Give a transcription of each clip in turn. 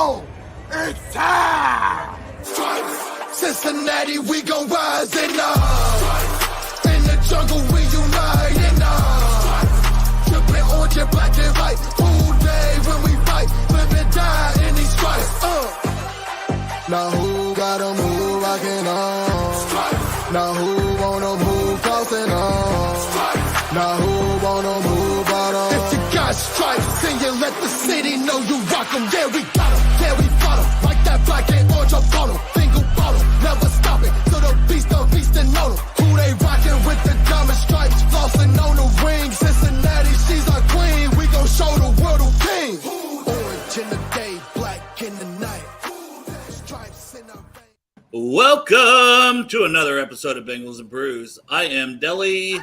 Oh, it's time! Cincinnati, we gon' rise and up. In the jungle, we unite and up. Trippin' orange and black and white. All day when we fight, live and die in these stripes. Now who gotta move, rockin' on? Now who wanna move, crossing on? Now who wanna move out on? If you got stripes, then you let the city know you rock 'em. Yeah, we got 'em, yeah, we fought 'em. Like that black and orange up on 'em. Finger bottle, never stop it. So the beast and know 'em. Who they rockin' with the diamond stripes, flossin' on the ring. Cincinnati, she's our queen. We gon' show the world who king. Orange in the day, black in the night. Stripes in our veins. Welcome to another episode of Bengals and Brews. I am Dele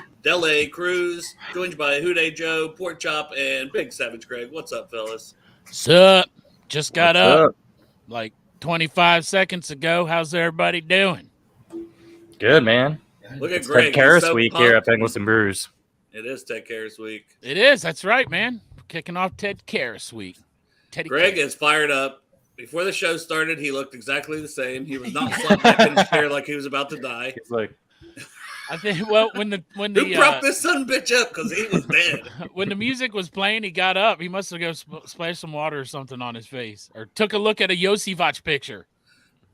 Cruz, joined by Houday Joe, Pork Chop, and Big Savage Greg. What's up, fellas? Sup? Just got up like 25 seconds ago. How's everybody doing? Good, man. Look at It's Greg. Ted Karras He's so week pumped. here at Bengals and Brews. It is Ted Karras week. It is. That's right, man. We're kicking off Ted Karras week. Greg is fired up. Before the show started, he looked exactly the same. He was not slumped back in his chair like he was about to die. He's like, I think. Well, when the Who brought this son of a bitch up? Because he was dead. when the music was playing, he got up. He must have go splash some water or something on his face, or took a look at a Josivac picture.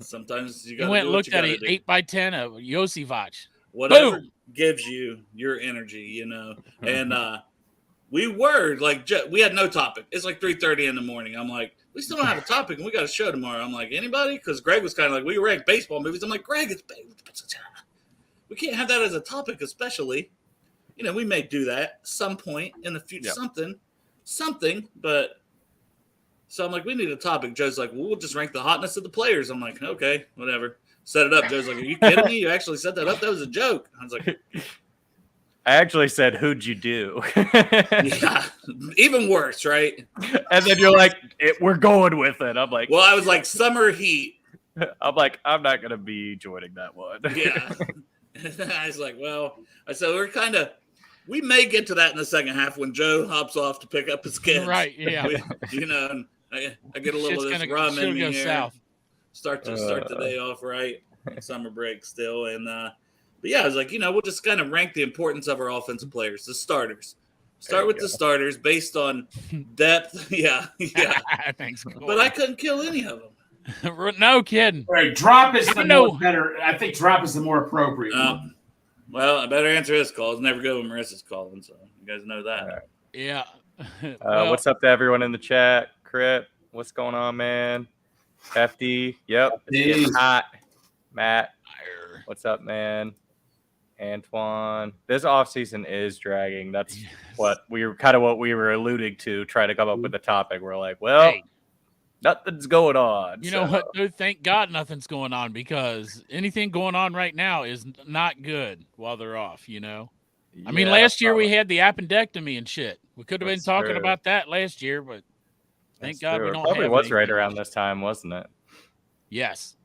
Sometimes you He got to went do and what looked you at got an to do. 8x10 of Josivac. Whatever Boom. gives you your energy, you know. And we were like, we had no topic. It's like 3:30 in the morning. I'm like, we still don't have a topic, and we got a show tomorrow. I'm like, anybody? Because Greg was kind of like, we rank baseball movies. I'm like, Greg, we can't have that as a topic, especially. You know, we may do that at some point in the future, something. But so I'm like, we need a topic. Joe's like, well, we'll just rank the hotness of the players. I'm like, okay, whatever. Set it up. Joe's like, are you kidding me? You actually set that up? That was a joke. I was like, I actually said, who'd you do? yeah, even worse, right? And then you're like, we're going with it. I'm like, Well, I was like, summer heat. I'm not going to be joining that one. Yeah. I was like, well, I said, we may get to that in the second half when Joe hops off to pick up his kids. Right? Yeah. And I get a little of this Shit's rum in me go here. south. Start the day off right. Summer break still. And, but yeah, I was like, we'll just kind of rank the importance of our offensive players, the starters. Start with the starters based on depth. Yeah. Thanks. But I couldn't kill any of them. No kidding. All right, drop is the No. more better. I think drop is the more appropriate one. Well, I better answer his calls. Never go when Marissa's calling, so you guys know that. Right. Yeah. What's up to everyone in the chat? Crit, what's going on, man? Hefty, yep. It's getting hot. Matt, what's up, man? Antoine, this offseason is dragging. That's what we were alluding to, try to come up with a topic. We're like, well, Hey. Nothing's going on. You know what, dude? Thank God nothing's going on, because anything going on right now is not good while they're off, I mean, last year we had the appendectomy and shit. We could have been talking about that last year, but thank God we don't Probably have was anything. right around this time, wasn't it? Yes.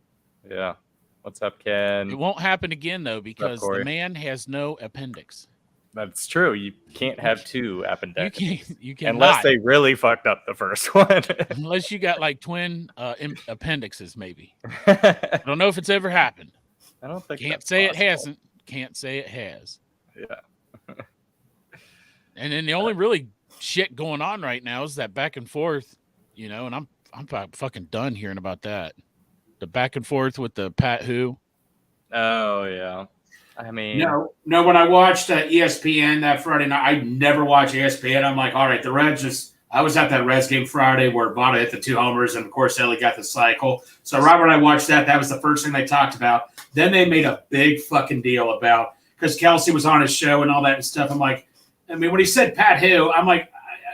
Yeah. What's up, Ken? It won't happen again, though, because Corey? the man has no appendix. That's true. You can't have two appendectomies. You can't. Unless they really fucked up the first one. Unless you got like twin appendixes, maybe. I don't know if it's ever happened. I don't think Can't that's say possible. it hasn't. Can't say it has. Yeah. And then the only really shit going on right now is that back and forth, and I'm fucking done hearing about that. The back and forth with the Pat Who. Oh, yeah. I mean, No. When I watched ESPN that Friday night, I never watch ESPN. I'm like, all right, the Reds I was at that Reds game Friday where Bada hit the 2 homers, and of course Ellie got the cycle. So Robert and I watched that. That was the first thing they talked about. Then they made a big fucking deal about, because Kelsey was on his show and all that stuff. I'm like, I mean, when he said Pat Who, I'm like,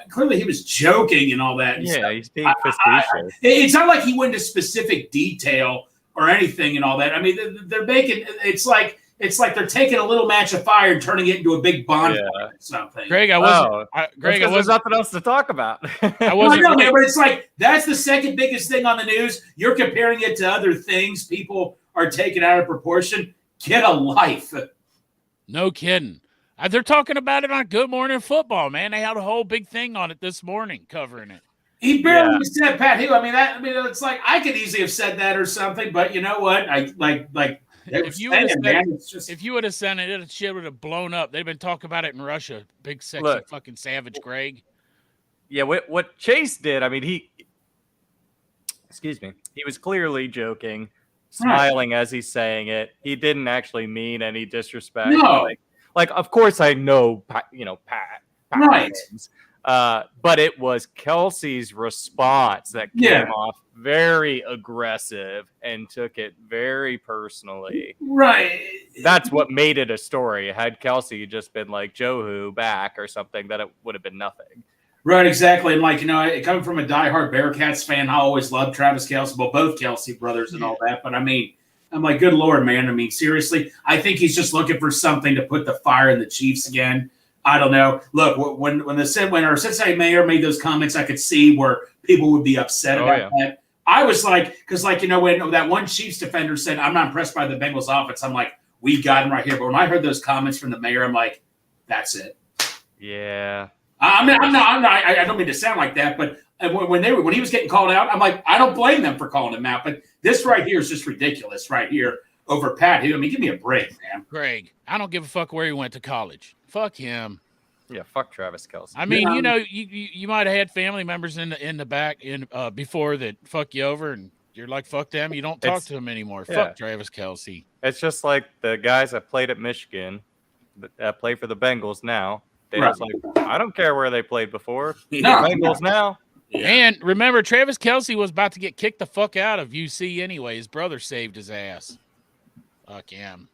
clearly he was joking and all that. And stuff. he's being facetious. It's not like he went into specific detail or anything and all that. I mean, they're making it's like they're taking a little match of fire and turning it into a big bonfire or something. Greg, I wasn't. There's nothing else to talk about. I wasn't. No, man, but it's like that's the second biggest thing on the news. You're comparing it to other things people are taking out of proportion. Get a life. No kidding. They're talking about it on Good Morning Football, man. They had a whole big thing on it this morning covering it. He barely said Pat Hill. I mean, it's like I could easily have said that or something, but you know what? I like if you would have said it, shit would have blown up. They've been talking about it in Russia. Big sexy fucking savage Greg. Yeah, what Chase did, I mean, he was clearly joking, smiling as he's saying it. He didn't actually mean any disrespect. No. Like of course I know, Pat right. Wins. But it was Kelsey's response that came off very aggressive and took it very personally. Right. That's what made it a story. Had Kelsey just been like Joe back or something, then it would have been nothing. Right, exactly. And like, coming from a diehard Bearcats fan, I always loved Travis Kelce, well, both Kelce brothers and all that. But I mean, I'm like, good Lord, man. I mean, seriously, I think he's just looking for something to put the fire in the Chiefs again. I don't know. Look, when our Cincinnati mayor made those comments, I could see where people would be upset about that. I was like, because when that one Chiefs defender said, "I'm not impressed by the Bengals offense," I'm like, we got him right here. But when I heard those comments from the mayor, I'm like, that's it. Yeah. I'm not. I don't mean to sound like that, but when he was getting called out, I'm like, I don't blame them for calling him out. But this right here is just ridiculous, right here over Pat Hill. I mean, give me a break, man. Greg, I don't give a fuck where he went to college. Fuck him. Yeah, fuck Travis Kelce. I mean, you might have had family members in the back before that fuck you over, and you're like, fuck them. You don't talk to them anymore. Yeah. Fuck Travis Kelce. It's just like the guys that played at Michigan that play for the Bengals now. They just like, I don't care where they played before. Bengals now. Yeah. And remember, Travis Kelce was about to get kicked the fuck out of UC anyway. His brother saved his ass. Fuck him.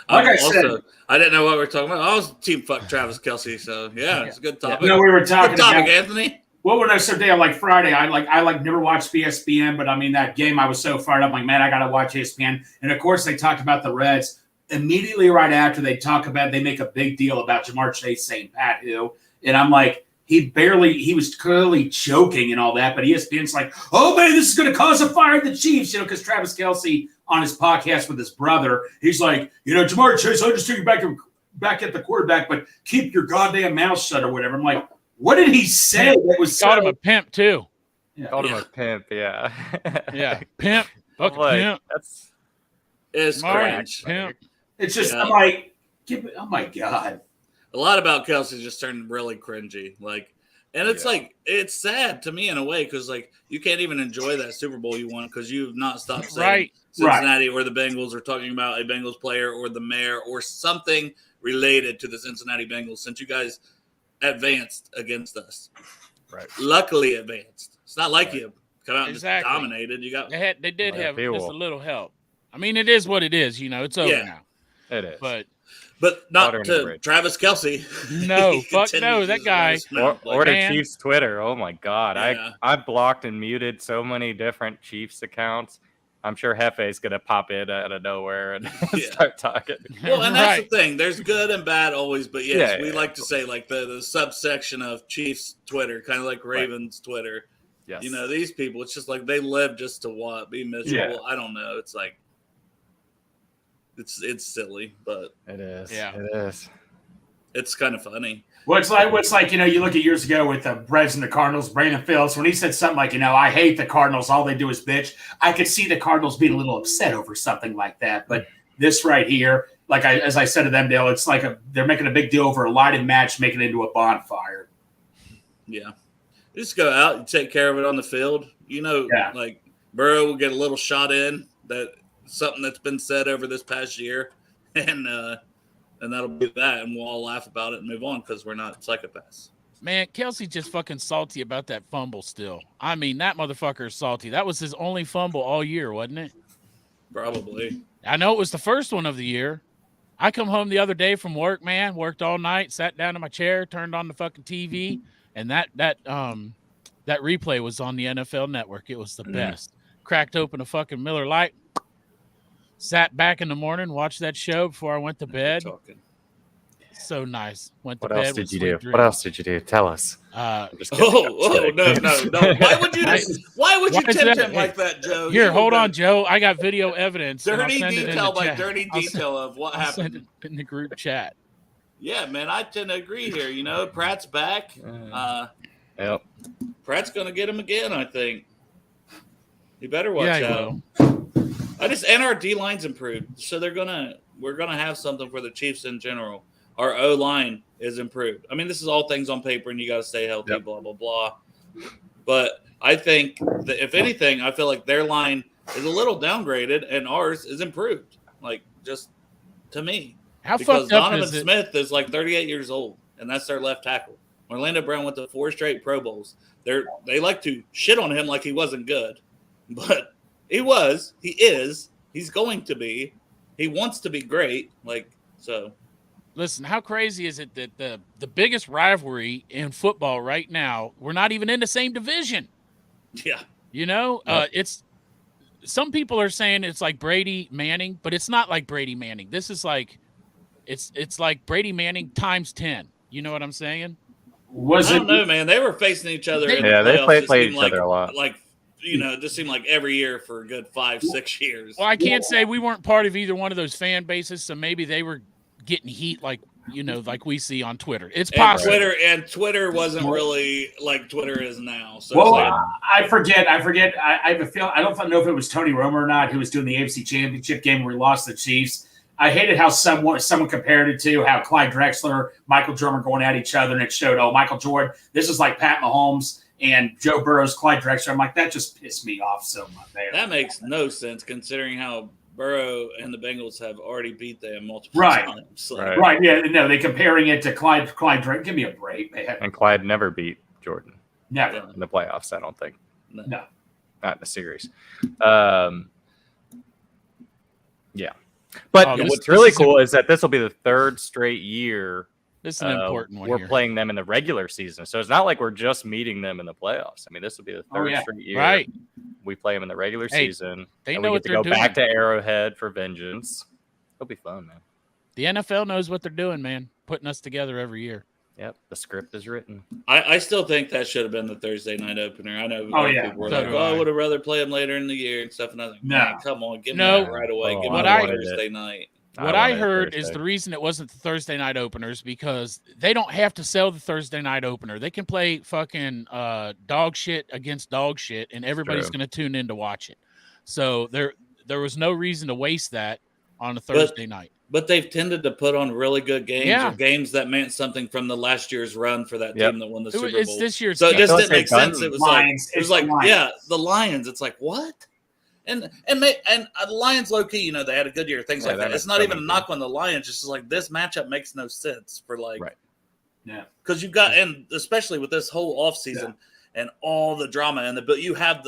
Like I said, I didn't know what we were talking about. I was team fuck Travis Kelce, so it's a good topic. We were talking about Anthony. What when I said day on like Friday, I never watched ESPN, but I mean that game I was so fired up, like, man, I gotta watch ESPN. And of course they talked about the Reds. Immediately right after they make a big deal about Jamar Chase saying Pat Hill. And I'm like, he was clearly joking and all that, but ESPN's like, oh man, this is gonna cause a fire in the Chiefs, because Travis Kelce on his podcast with his brother, he's like, Jamar Chase, I understand you're back at the quarterback, but keep your goddamn mouth shut or whatever. I'm like, what did he say? That was called him a pimp too. Called him a pimp, yeah. Yeah, pimp. Fucking pimp. It's cringe. Pimp. It's just, I'm like, oh my God. A lot about Kelce just turned really cringy. Like, and it's like, it's sad to me in a way, because like you can't even enjoy that Super Bowl you won because you've not stopped saying Cincinnati or the Bengals, or talking about a Bengals player or the mayor or something related to the Cincinnati Bengals since you guys advanced against us. Right. Luckily advanced. It's not like you come out and just dominated. You got they did have just a little help. I mean, it is what it is. It's over now. It is. But not to Travis Kelce. No, fuck no, that guy. Or to Chiefs Twitter. Oh my God. Yeah. I blocked and muted so many different Chiefs accounts. I'm sure Hefe's gonna pop in out of nowhere and start talking. Well, and that's the thing. There's good and bad always, but we like to say like the subsection of Chiefs Twitter, kind of like Ravens Twitter. Yes. These people, it's just like they live just to what? Be miserable. Yeah. I don't know. It's like it's silly, but it is. Yeah, it is. It's kind of funny. What's like, you look at years ago with the Reds and the Cardinals, Brandon Phillips, when he said something like, I hate the Cardinals, all they do is bitch. I could see the Cardinals being a little upset over something like that. But this right here, as I said to them, Dale, it's like they're making a big deal over a lighted match, making it into a bonfire. Yeah. You just go out and take care of it on the field. Like Burrow will get a little shot in, that something that's been said over this past year. And that'll be that, and we'll all laugh about it and move on because we're not psychopaths. Man, Kelce just fucking salty about that fumble still. I mean, that motherfucker is salty. That was his only fumble all year, wasn't it? Probably. I know it was the first one of the year. I come home the other day from work, man, worked all night, sat down in my chair, turned on the fucking TV, and that replay was on the NFL Network. It was the best. Cracked open a fucking Miller Lite. Sat back in the morning, watched that show before I went to bed. So nice. Went to bed. What else did you do? What else did you do? Tell us. No. Why would you tempt him like that, Joe? Here, hold on, Joe. I got video evidence. Dirty detail of what happened. Send it in the group chat. Yeah, man, I tend to agree here. Pratt's back. Yep. Pratt's going to get him again, I think. You better watch he out. will. And our D line's improved, so we're gonna have something for the Chiefs in general. Our O line is improved. I mean, this is all things on paper, and you got to stay healthy, blah blah blah. But I think that if anything, I feel like their line is a little downgraded, and ours is improved. Like just to me, How because fucked up Donovan is it? Smith is like 38 years old, and that's their left tackle. Orlando Brown went to 4 straight Pro Bowls. They like to shit on him like he wasn't good, but he was. He is. He's going to be. He wants to be great. Like so. Listen, how crazy is it that the biggest rivalry in football right now, we're not even in the same division? Yeah. You know, it's some people are saying it's like Brady Manning, but it's not like Brady Manning. This is like it's like Brady Manning times 10. You know what I'm saying? I don't know, man. They were facing each other. In the playoffs. They played each other a lot. Like it just seemed like every year for a good 5-6 years. Well, I can't say we weren't part of either one of those fan bases, so maybe they were getting heat like we see on Twitter. It's possible. Twitter wasn't really like Twitter is now. So I forget. I have a feel. I don't know if it was Tony Romo or not who was doing the AFC Championship game where we lost the Chiefs. I hated how someone compared it to how Clyde Drexler, Michael Jordan were going at each other, and it showed, Michael Jordan, this is like Pat Mahomes and Joe Burrow's Clyde Drexler. I'm like, that just pissed me off so much. That makes no sense considering how Burrow and the Bengals have already beat them multiple times. So. Right. Yeah. No, they comparing it to Clyde Drexler. Give me a break, man. And Clyde never beat Jordan. Never. In the playoffs, I don't think. No. Not in the series. Yeah. But what's really cool is that this will be the 3rd straight year. This is an important one. We're playing them in the regular season. So it's not like we're just meeting them in the playoffs. I mean, this will be the 3rd straight year. Right. We play them in the regular season. They and know we what get to they're go doing. back to Arrowhead for vengeance. It'll be fun, man. The NFL knows what they're doing, man. Putting us together every year. Yep. The script is written. I still think that should have been the Thursday night opener. I know people were like, I would have rather play them later in the year and stuff. And I was like, man, come on, give me that right away. Give me that Thursday night. What I heard is the reason it wasn't the Thursday night openers because they don't have to sell the Thursday night opener. They can play fucking dog shit against dog shit, and everybody's going to tune in to watch it. So there was no reason to waste that on a Thursday night. But they've tended to put on really good games or games that meant something from the last year's run for that team that won the Super Bowl. It's this year's so it just didn't make sense. It was Lions. like the Lions. It's like, what? And the Lions, low key, they had a good year. Things like that. It's not even a knock on the Lions. Just like this matchup makes no sense for because you've got, and especially with this whole offseason and all the drama but you have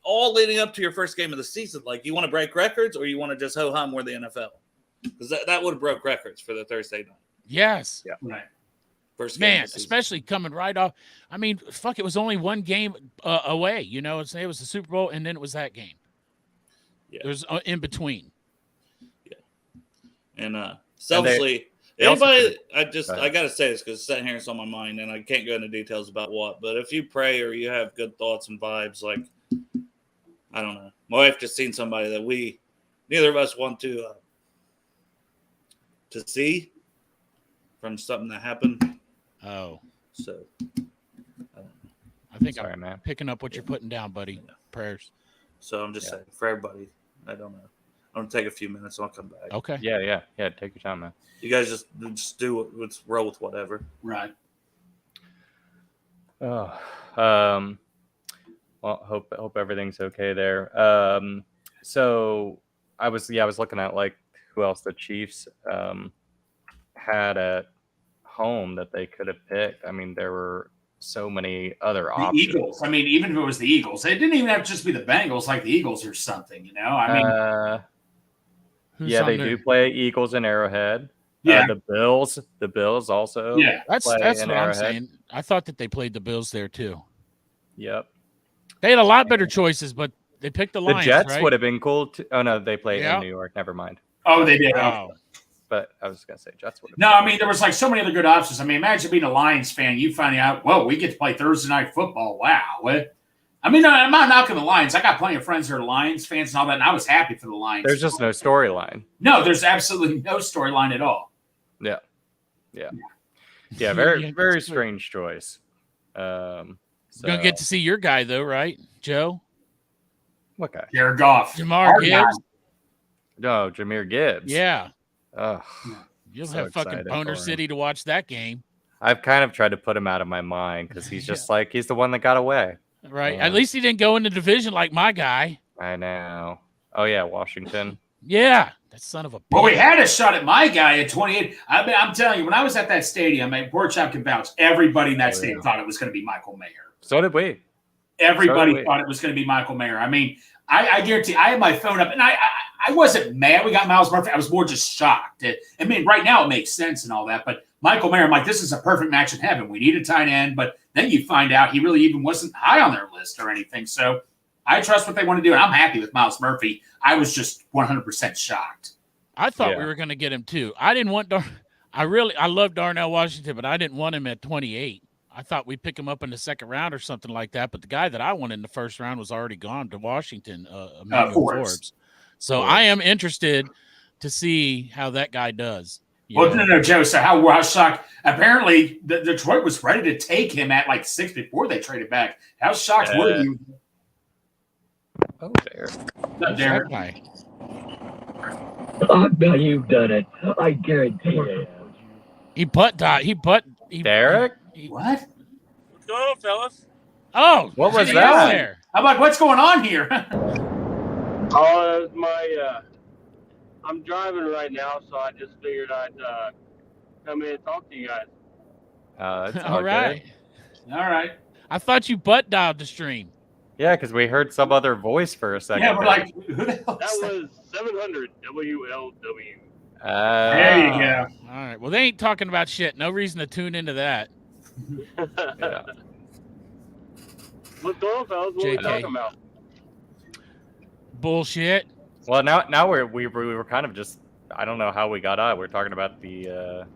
all leading up to your first game of the season. Like, you want to break records or you want to just ho hum where the NFL? Because that would have broke records for the Thursday night. Yes. Yeah. Right. First game Man, especially coming right off. I mean, fuck, it was only one game away. It was the Super Bowl, and then it was that game. Yeah. There's in between. Yeah. And selfishly, anybody, I got to say this because it's sitting here, it's on my mind, and I can't go into details about what, but if you pray or you have good thoughts and vibes, like, I don't know. My wife just seen somebody that neither of us want to see from something that happened. Oh. So. I think I'm picking up what you're putting down, buddy. Yeah. Prayers. So I'm just saying, for everybody, I don't know. I'm going to take a few minutes and I'll come back. Okay. Yeah. Take your time, man. You guys just do let's roll with whatever. Right. Oh, well, hope everything's okay there. So I was looking at like who else the Chiefs had at home that they could have picked. I mean, there were so many other options. Eagles. I mean, even if it was the Eagles, it didn't even have to just be the Bengals, like the Eagles or something. I mean, they do play Eagles in Arrowhead. Yeah, the Bills also. Yeah, that's what I'm saying. I thought that they played the Bills there too. Yep. They had a lot better choices, but they picked the Lions. The Jets right? would have been cool. Oh no, they play in New York. Never mind. Oh, they did. Oh. But I was gonna say Jets would have. No, I mean there was like so many other good options. I mean, imagine being a Lions fan. You finding out, whoa, we get to play Thursday night football. Wow. What? I mean, I'm not knocking the Lions. I got plenty of friends who are Lions fans and all that, and I was happy for the Lions. There's just no storyline. No, there's absolutely no storyline at all. Yeah. Very strange choice. So, Gonna get to see your guy though, right, Joe? what guy? Jared Goff. Jamar Our Gibbs. No, Jameer Gibbs. Yeah. Ugh, You'll so have fucking excited Boner for him. City to watch that game. I've kind of tried to put him out of my mind because he's just like he's the one that got away. Right. At least he didn't go in the division like my guy. I know. Oh yeah, Washington. Yeah. That son of a bitch. Well, we had a shot at my guy at 28. I'm telling you, when I was at that stadium, Pork Chop can vouch, everybody in that stadium thought it was going to be Michael Mayer. So did we. Everybody thought it was going to be Michael Mayer. I mean, I guarantee I had my phone up, and I wasn't mad we got Miles Murphy. I was more just shocked. I mean, right now it makes sense and all that, but Michael Mayer, I'm like, this is a perfect match in heaven. We need a tight end, but then you find out he really even wasn't high on their list or anything. So I trust what they want to do, and I'm happy with Miles Murphy. I was just 100% shocked. I thought we were going to get him too. I didn't want I love Darnell Washington, but I didn't want him at 28. I thought we'd pick him up in the second round or something like that. But the guy that I wanted in the first round was already gone to Washington, Forbes. So I am interested to see how that guy does. Well, no, Joe. So how shocked? Apparently, Detroit was ready to take him at like 6 before they traded back. How shocked were you? Oh, there. Derek. Oh, no, you've done it. I guarantee it. Derek? What? What's going on, fellas? Oh, what was that? There? I'm like, what's going on here? Oh, it was my. I'm driving right now, so I just figured I'd come in and talk to you guys. All right. All right. I thought you butt dialed the stream. Yeah, because we heard some other voice for a second. Yeah, we're like, who the hell? That was 700 WLW. There you go. All right. Well, they ain't talking about shit. No reason to tune into that. Yeah. What's going on, fellas? What are we talking about? Bullshit. Well, now we were kind of just, I don't know how we got out. We're talking about the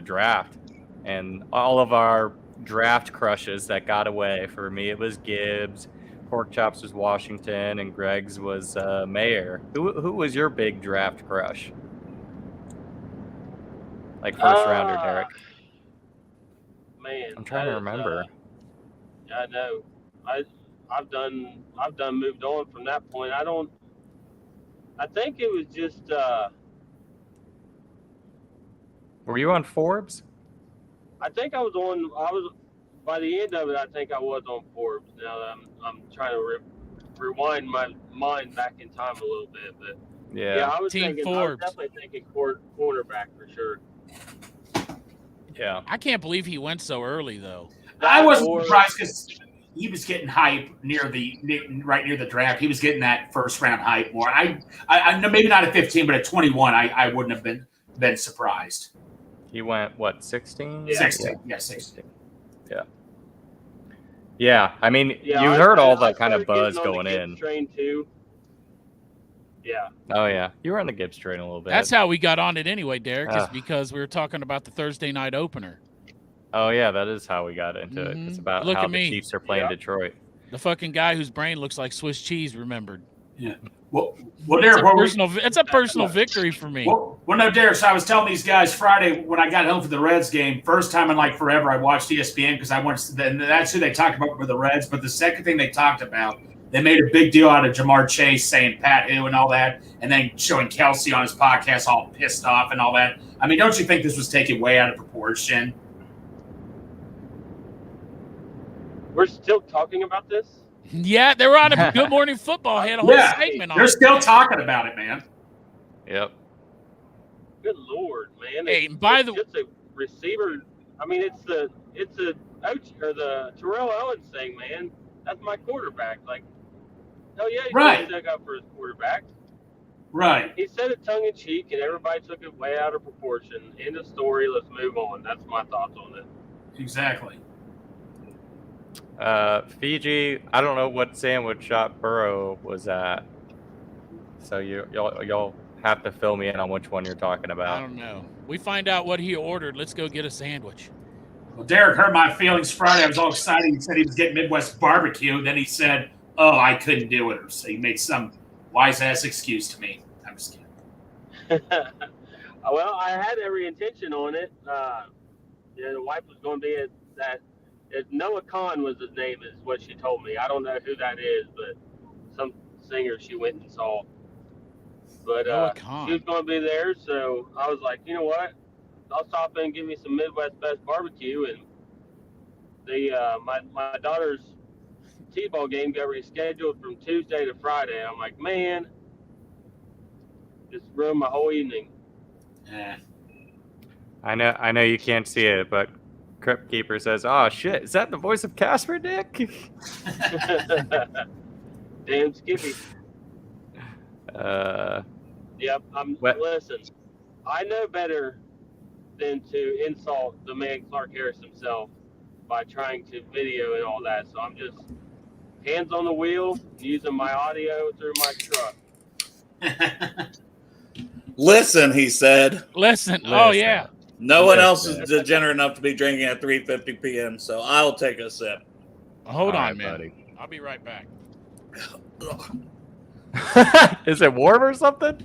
draft and all of our draft crushes that got away. For me, it was Gibbs. Pork Chops was Washington, and Greg's was Mayer. Who was your big draft crush? Like first rounder, Derek. Man, I'm trying to remember. I know. I've done moved on from that point. I think it was just. Were you on Forbes? I think I was by the end of it. I think I was on Forbes. Now that I'm trying to rewind my mind back in time a little bit, but yeah, I was definitely thinking cornerback for sure. Yeah, I can't believe he went so early though. I wasn't surprised because he was getting hype right near the draft. He was getting that first round hype more. I know maybe not at 15, but at 21, I wouldn't have been surprised. He went what, 16? 16. Yeah, 16. Yeah. Yeah, I mean, you heard all the kind of buzz going in. Train too. Yeah. Oh yeah, you were on the Gibbs train a little bit. That's how we got on it anyway, Derek. Is because we were talking about the Thursday night opener. Oh yeah, that is how we got into it. It's about how the Chiefs are playing Detroit. The fucking guy whose brain looks like Swiss cheese remembered. Yeah. Well, Derek, it's a personal victory for me. Well, no, Derek. So I was telling these guys Friday when I got home for the Reds game. First time in like forever, I watched ESPN because I wanted. And that's who they talked about for the Reds. But the second thing they talked about, they made a big deal out of Jamar Chase saying Pat who and all that, and then showing Kelsey on his podcast all pissed off and all that. I mean, don't you think this was taken way out of proportion? We're still talking about this? Yeah, they were on a Good Morning Football. Had a whole segment on it. They're still talking about it, man. Yep. Good Lord, man! Hey, it's a receiver. I mean, it's the Terrell Owens thing, man. That's my quarterback. Like, hell yeah, he dug up for his quarterback. Right. He said it tongue in cheek, and everybody took it way out of proportion. End of story. Let's move on. That's my thoughts on it. Exactly. Fiji, I don't know what sandwich shop Burrow was at, so y'all have to fill me in on which one you're talking about. I don't know. We find out what he ordered. Let's go get a sandwich. Well, Derek hurt my feelings Friday. I was all excited. He said he was getting Midwest barbecue. Then he said, "Oh, I couldn't do it." So he made some wise ass excuse to me. I'm just kidding. Well, I had every intention on it. The wife was going to be at that Noah Khan was his name, is what she told me. I don't know who that is, but some singer she went and saw. But she was going to be there, so I was like, you know what? I'll stop in and give me some Midwest Best barbecue. And my daughter's T-ball game got rescheduled from Tuesday to Friday. I'm like, man, just ruined my whole evening. Yeah. I know you can't see it, but Crypt Keeper says, "Oh shit, is that the voice of Casper, Dick?" Damn Skippy. Yep. Listen, I know better than to insult the man Clark Harris himself by trying to video and all that. So I'm just hands on the wheel, using my audio through my truck. Listen, he said. Listen. Oh yeah. No one else is degenerate enough to be drinking at 3:50 p.m. So I'll take a sip. Hold on, man. Buddy. I'll be right back. Is it warm or something?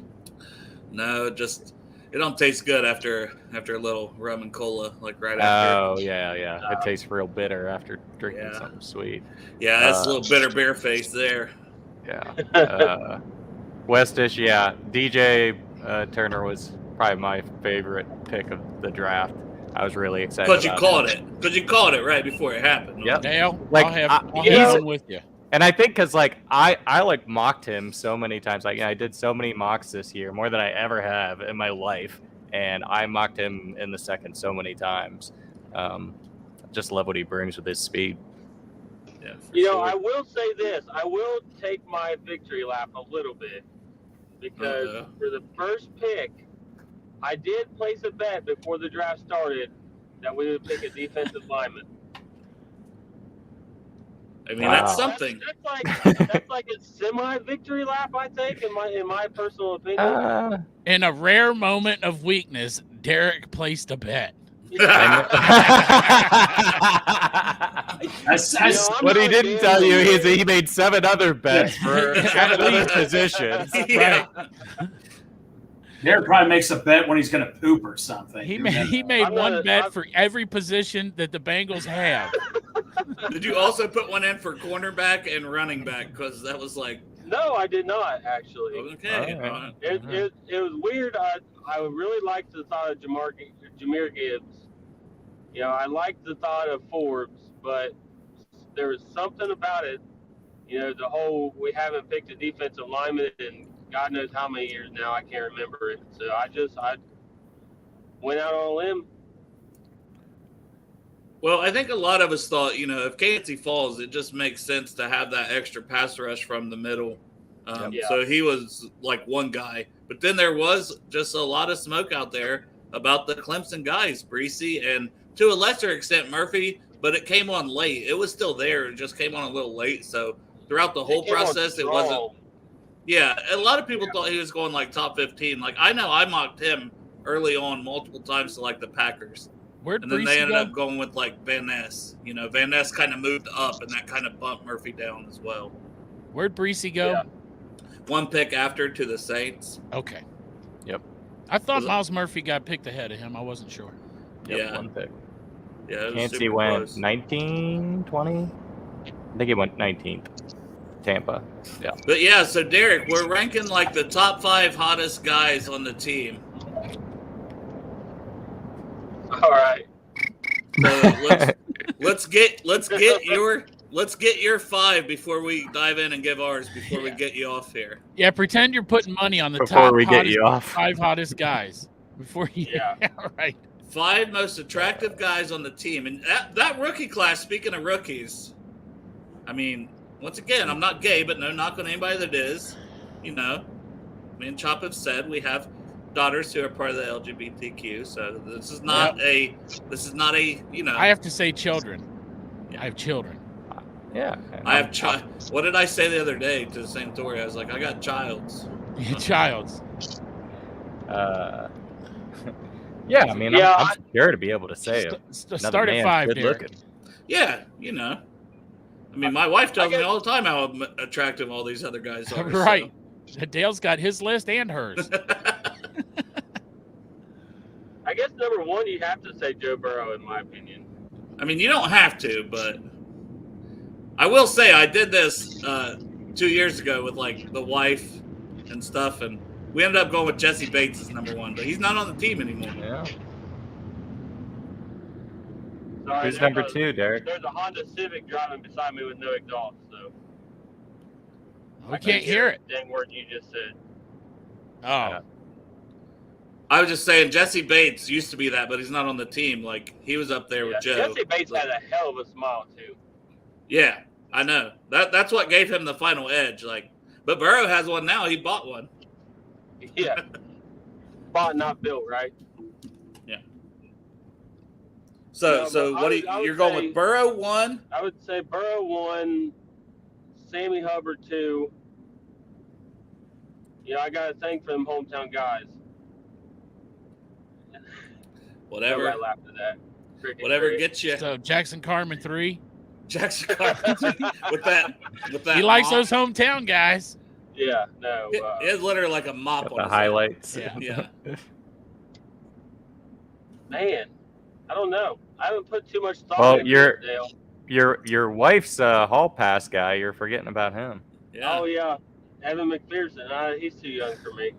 No, just it don't taste good after a little rum and cola, like right after. Oh yeah. It tastes real bitter after drinking something sweet. Yeah, that's a little bitter beer face there. Yeah. Westish, yeah. DJ Turner was probably my favorite pick of the draft. I was really excited. Because you called it right before it happened. Yep. Dale, like, I'll have with you. And I think because like I like mocked him so many times. Like I did so many mocks this year, more than I ever have in my life, and I mocked him in the second so many times. Just love what he brings with his speed. Yeah, know, I will say this: I will take my victory lap a little bit because for the first pick, I did place a bet before the draft started that we would pick a defensive lineman. I mean, that's something. That's like a semi-victory lap, I think, in my personal opinion. In a rare moment of weakness, Derek placed a bet. What he didn't tell you is he made 7 other bets for 7 other positions. Yeah. Right. Derek probably makes a bet when he's going to poop or something. He made one bet for every position that the Bengals have. Did you also put one in for cornerback and running back? Because that was like... No, I did not, actually. Okay. It was weird. I really liked the thought of Jahmyr Gibbs. You know, I liked the thought of Forbes, but there was something about it. You know, the whole we haven't picked a defensive lineman in God knows how many years now. I can't remember it. So I went out on a limb. Well, I think a lot of us thought, you know, if Kancey falls, it just makes sense to have that extra pass rush from the middle. So he was like one guy. But then there was just a lot of smoke out there about the Clemson guys, Breesy, and to a lesser extent Murphy, but it came on late. It was still there. It just came on a little late. So throughout the whole process, it wasn't. Yeah, a lot of people thought he was going like top 15. Like, I know I mocked him early on multiple times to like the Packers. And then they ended up going with like Van Ness. You know, Van Ness kind of moved up, and that kind of bumped Murphy down as well. Where'd Breesy go? Yeah. One pick after to the Saints. Okay. Yep. I thought Miles Murphy got picked ahead of him. I wasn't sure. Yep, one pick. Yeah, Kancey went 19, 20? I think he went 19th. Tampa. Yeah. But yeah, so Derek, we're ranking like the top 5 hottest guys on the team. All right. So let's get your 5 before we dive in and give ours before we get you off here. Yeah, pretend you're putting money on the before we get you off. 5 hottest guys before you. Yeah, right. 5 most attractive guys on the team, and that rookie class. Speaking of rookies, I mean, once again, I'm not gay, but no knock on anybody that is. You know, me and Chop have said we have daughters who are part of the LGBTQ, so this is not a you know. I have to say children. I have children. Yeah. I have child. What did I say the other day to the same story? I was like, I got childs. Childs. Yeah, I mean, I'm sure to be able to say it. Start at 5, Derek. Looking. Yeah, you know. I mean, my wife tells me all the time how attractive all these other guys are. Right. So. Dale's got his list and hers. I guess number 1, you have to say Joe Burrow, in my opinion. I mean, you don't have to, but I will say I did this 2 years ago with like the wife and stuff, and we ended up going with Jesse Bates as number 1, but he's not on the team anymore. Yeah. Sorry, Who's number 2, Derek? There's a Honda Civic driving beside me with no exhaust, so we can't hear it. Dang word you just said. Oh. I was just saying Jesse Bates used to be that, but he's not on the team. Like he was up there with Joe. Jesse Bates had a hell of a smile too. Yeah, I know. That's what gave him the final edge. Like, but Burrow has one now. He bought one. Yeah. Bought, not built, right? Yeah. So what you're going with Burrow 1? I would say Burrow 1, Sammy Hubbard 2. I got to thank for them hometown guys. Whatever. Nobody laughed at that. Whatever gets you. So Jackson Carmen 3. Jackson Carmen 3 with that. He likes those hometown guys. Yeah, no. It's literally like a mop on the highlights. Yeah. Man, I don't know. I haven't put too much thought into it, Dale. Your wife's hall pass guy. You're forgetting about him. Yeah. Oh yeah, Evan McPherson. He's too young for me.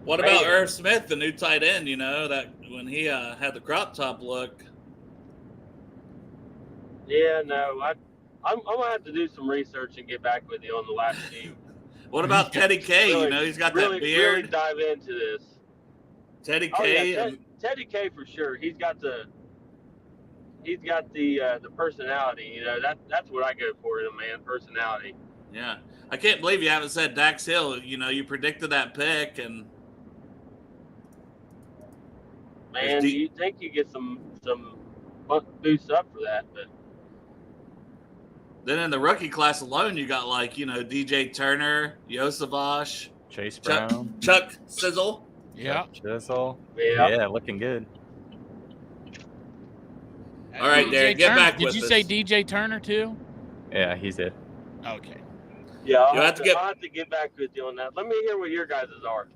What about Irv Smith, the new tight end? That when he had the crop top look. Yeah, no, I'm gonna have to do some research and get back with you on the last few. What about Teddy K? Really, He's got really, that beard. Really dive into this. Teddy K. Yeah, Teddy K for sure. He's got the personality. That's what I go for in a man, personality. Yeah, I can't believe you haven't said Dax Hill. You predicted that pick, and man, you think you get some boost up for that, but then in the rookie class alone, you got DJ Turner, Yosavash, Chase Brown, Chuck Sizzle. Yeah. Chisel. Yeah, looking good. All right, Derek, get back with us. Did you say DJ Turner too? Yeah, he's it. Okay. Yeah, I'll have to get back with you on that. Let me hear what your guys' are.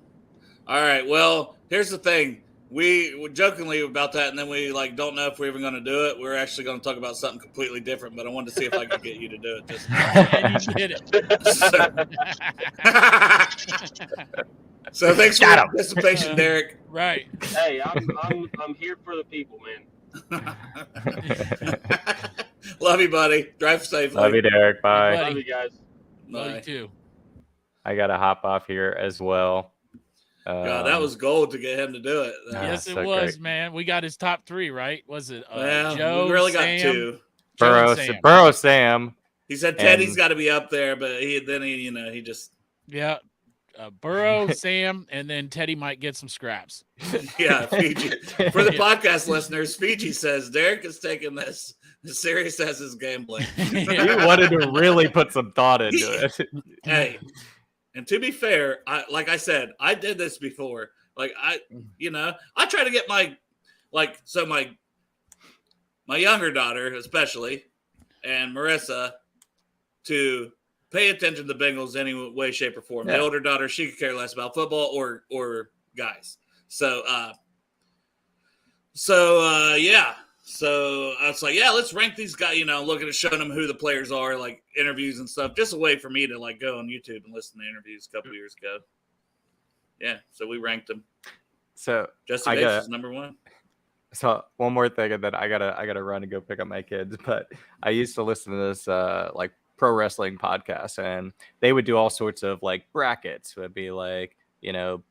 All right. Well, here's the thing. We were jokingly about that, and then we don't know if we're even going to do it. We're actually going to talk about something completely different, but I wanted to see if I could get you to do it. And you did it. So thanks for your participation, Derek. Right. Hey, I'm here for the people, man. Love you, buddy. Drive safely. Love you, Derek. Bye. Love you guys. Love you too. I gotta hop off here as well. God, that was gold to get him to do it. Yes, it was, great. Man. We got his top 3, right? Was it Joe? We really got 2. Burrow, Sam. He said Teddy's got to be up there, but he just Burrow, Sam, and then Teddy might get some scraps. Yeah, Fiji. For the podcast listeners, Fiji says Derek is taking this as serious as his gambling. He wanted to really put some thought into it. Hey, and to be fair, like I said, I did this before. I try to get my younger daughter, especially, and Marissa, to pay attention to the Bengals any way, shape, or form. Yeah. The older daughter, she could care less about football or guys. So I was like, yeah, let's rank these guys, looking at showing them who the players are, like interviews and stuff, just a way for me to go on YouTube and listen to interviews a couple years ago. Yeah, so we ranked them. So Jesse Bates is number 1. So one more thing, and then I gotta run and go pick up my kids. But I used to listen to this pro wrestling podcast, and they would do all sorts of brackets. It would be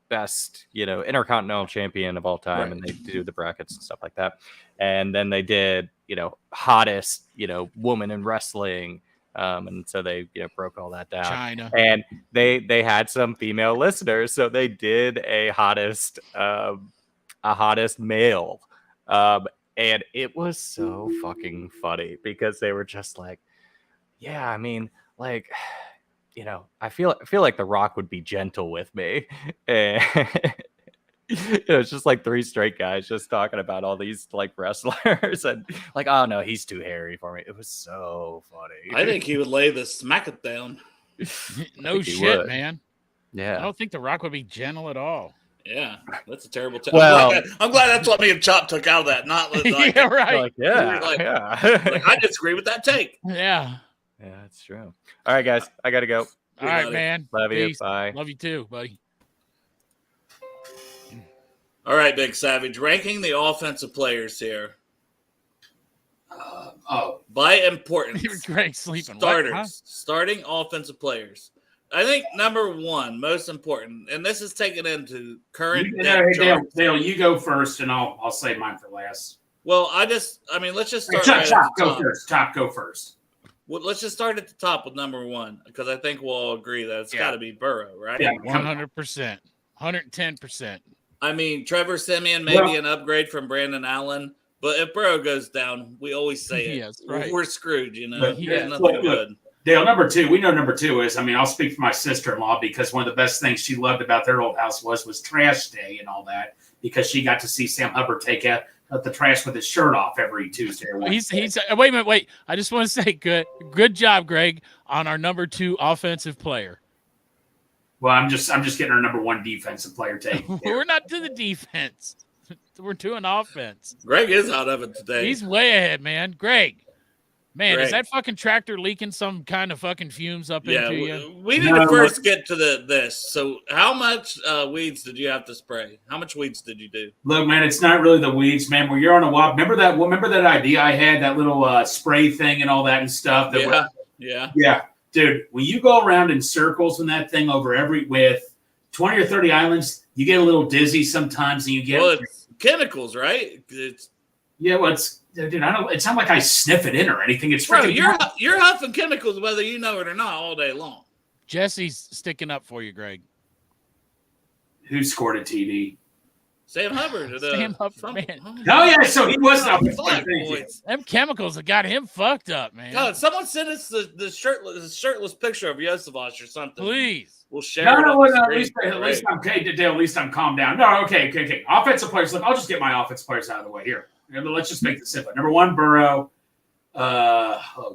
best intercontinental champion of all time, right. And they do the brackets and stuff like that. And then they did hottest woman in wrestling, and so they broke all that down. China. And they had some female listeners, so they did a hottest male. And it was so fucking funny because they were just like, yeah, I mean, I feel like The Rock would be gentle with me. And it's just 3 straight guys just talking about all these wrestlers and oh no, he's too hairy for me. It was so funny. I think he would lay the smack it down. No shit, man. Yeah. I don't think The Rock would be gentle at all. Yeah, that's a terrible. Well, I'm glad that's what me and Chop took out of that. Not like, yeah, right. Like, yeah, like, I disagree with that take. Yeah. Yeah, that's true. All right, guys, I gotta go. All right, man. Love Peace. you. Bye. Love you too, buddy. All right, Big Savage. Ranking the offensive players here. By importance. Greg sleeping. Starters. What, huh? Starting offensive players. I think number one, most important, and this is taken into current Dale, you go first, and I'll save mine for last. Well, let's just start. Go first. Well, let's just start at the top with number one, because I think we'll all agree that it's got to be Burrow, right? Yeah, 100%, 110%. I mean, Trevor Siemian may be an upgrade from Brandon Allen, but if Burrow goes down, we always say it. Yes, right. We're screwed, you know. Nothing good. Dale, number two, we know number two is, I'll speak for my sister-in-law, because one of the best things she loved about their old house was trash day and all that, because she got to see Sam Hubbard take out the trash with his shirt off every Tuesday or Wednesday. He's wait a minute, wait. I just want to say good job, Greg, on our number two offensive player. Well, I'm just getting our number one defensive player take. We're not to the defense. We're doing offense. Greg is out of it today. He's way ahead, man. Greg. Man, is that fucking tractor leaking some kind of fucking fumes up into you? We need to first get to this. So how much weeds did you have to spray? How much weeds did you do? Look, man, it's not really the weeds, man. When you're on a walk, remember that idea I had, that little spray thing and all that and stuff? Yeah. Dude, when you go around in circles in that thing with 20 or 30 islands, you get a little dizzy sometimes, and you get it's chemicals, right? It's it's not like I sniff it in or anything. It's freaking. You're huffing chemicals whether you know it or not all day long. Jesse's sticking up for you, Greg. Who scored a TD? Sam Hubbard. Sam Hubbard, man. Oh yeah, so he was up. Them chemicals that got him fucked up, man. God, someone send us the shirtless picture of Yosevich or something. Please. We'll share. At least I'm okay. Dale, at least I'm calmed down. No, okay. Offensive players. Look, I'll just get my offensive players out of the way here. Let's just make this simple. Number one, Burrow.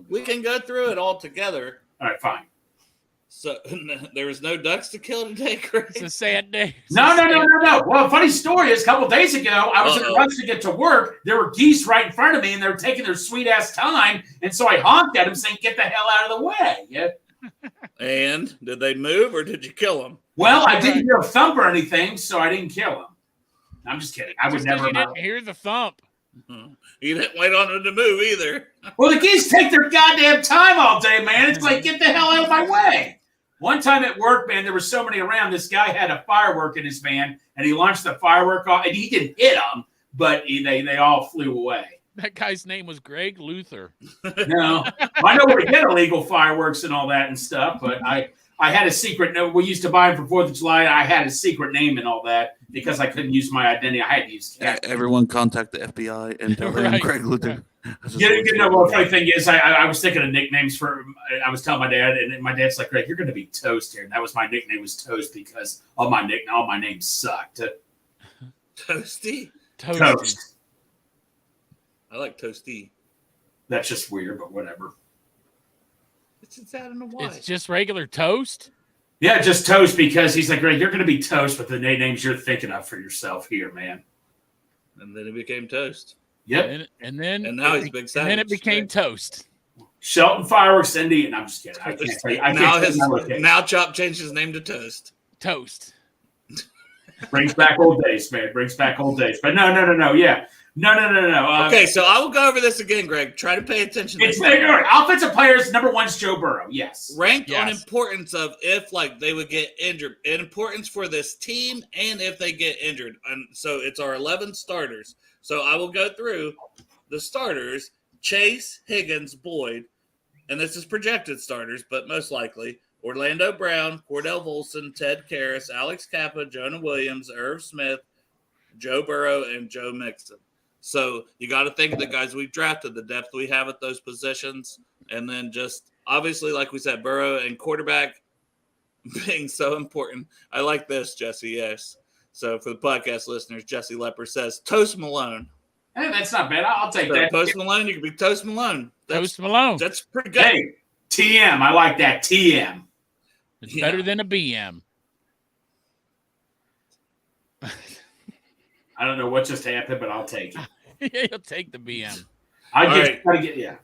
We can go through it all together. All right, fine. So there was no ducks to kill today, Chris. It's a sad day. No. Well, funny story is, a couple days ago, I was in a rush to get to work. There were geese right in front of me, and they were taking their sweet ass time. And so I honked at them, saying, "Get the hell out of the way!" Yeah. And did they move, or did you kill them? Well, I didn't hear a thump or anything, so I didn't kill them. I'm just kidding. I would never. You didn't hear the thump. You didn't wait on them to move either. Well, the geese take their goddamn time all day, man. It's like, get the hell out of my way. One time at work, man, there were so many around. This guy had a firework in his van, and he launched the firework off, and he didn't hit them, but they all flew away. That guy's name was Greg Luther. No, I know where to get illegal fireworks and all that and stuff, but I had a secret. We used to buy them for 4th of July. I had a secret name and all that because I couldn't use my identity. I had to use cash. Everyone contact the FBI and tell them Greg Luther. The funny thing is, I was thinking of nicknames I was telling my dad, and my dad's like, Greg, you're going to be Toast here. And that was my nickname, was Toast, because all my names sucked. Toasty? Toast. I like Toasty. That's just weird, but whatever. It's just regular toast? Yeah, just Toast, because he's like, Greg, you're going to be Toast with the names you're thinking of for yourself here, man. And then it became Toast. Yep. And now he's Big Savage. And then it became Toast. Shelton Fireworks, Indian. I'm just kidding. I can't tell you. Now Chop changed his name to Toast. Toast. Brings back old days, man. Brings back old days. But no. Yeah. No. Okay, so I will go over this again, Greg. Try to pay attention. It's all right. Offensive players, number one is Joe Burrow. Yes. Ranked on importance of if they would get injured. Importance for this team and if they get injured. And so it's our 11 starters. So I will go through the starters: Chase, Higgins, Boyd, and this is projected starters, but most likely Orlando Brown, Cordell Volson, Ted Karras, Alex Kappa, Jonah Williams, Irv Smith, Joe Burrow, and Joe Mixon. So you got to think of the guys we've drafted, the depth we have at those positions, and then just obviously, like we said, Burrow and quarterback being so important. I like this, Jesse. Yes. So for the podcast listeners, Jesse Lepper says Toast Malone. Hey, that's not bad. I'll take that. Toast Malone, you can be Toast Malone. Toast Malone. That's pretty good. Hey, TM. I like that. TM. It's better than a BM. I don't know what just happened, but I'll take it. You'll take the BM. Yeah.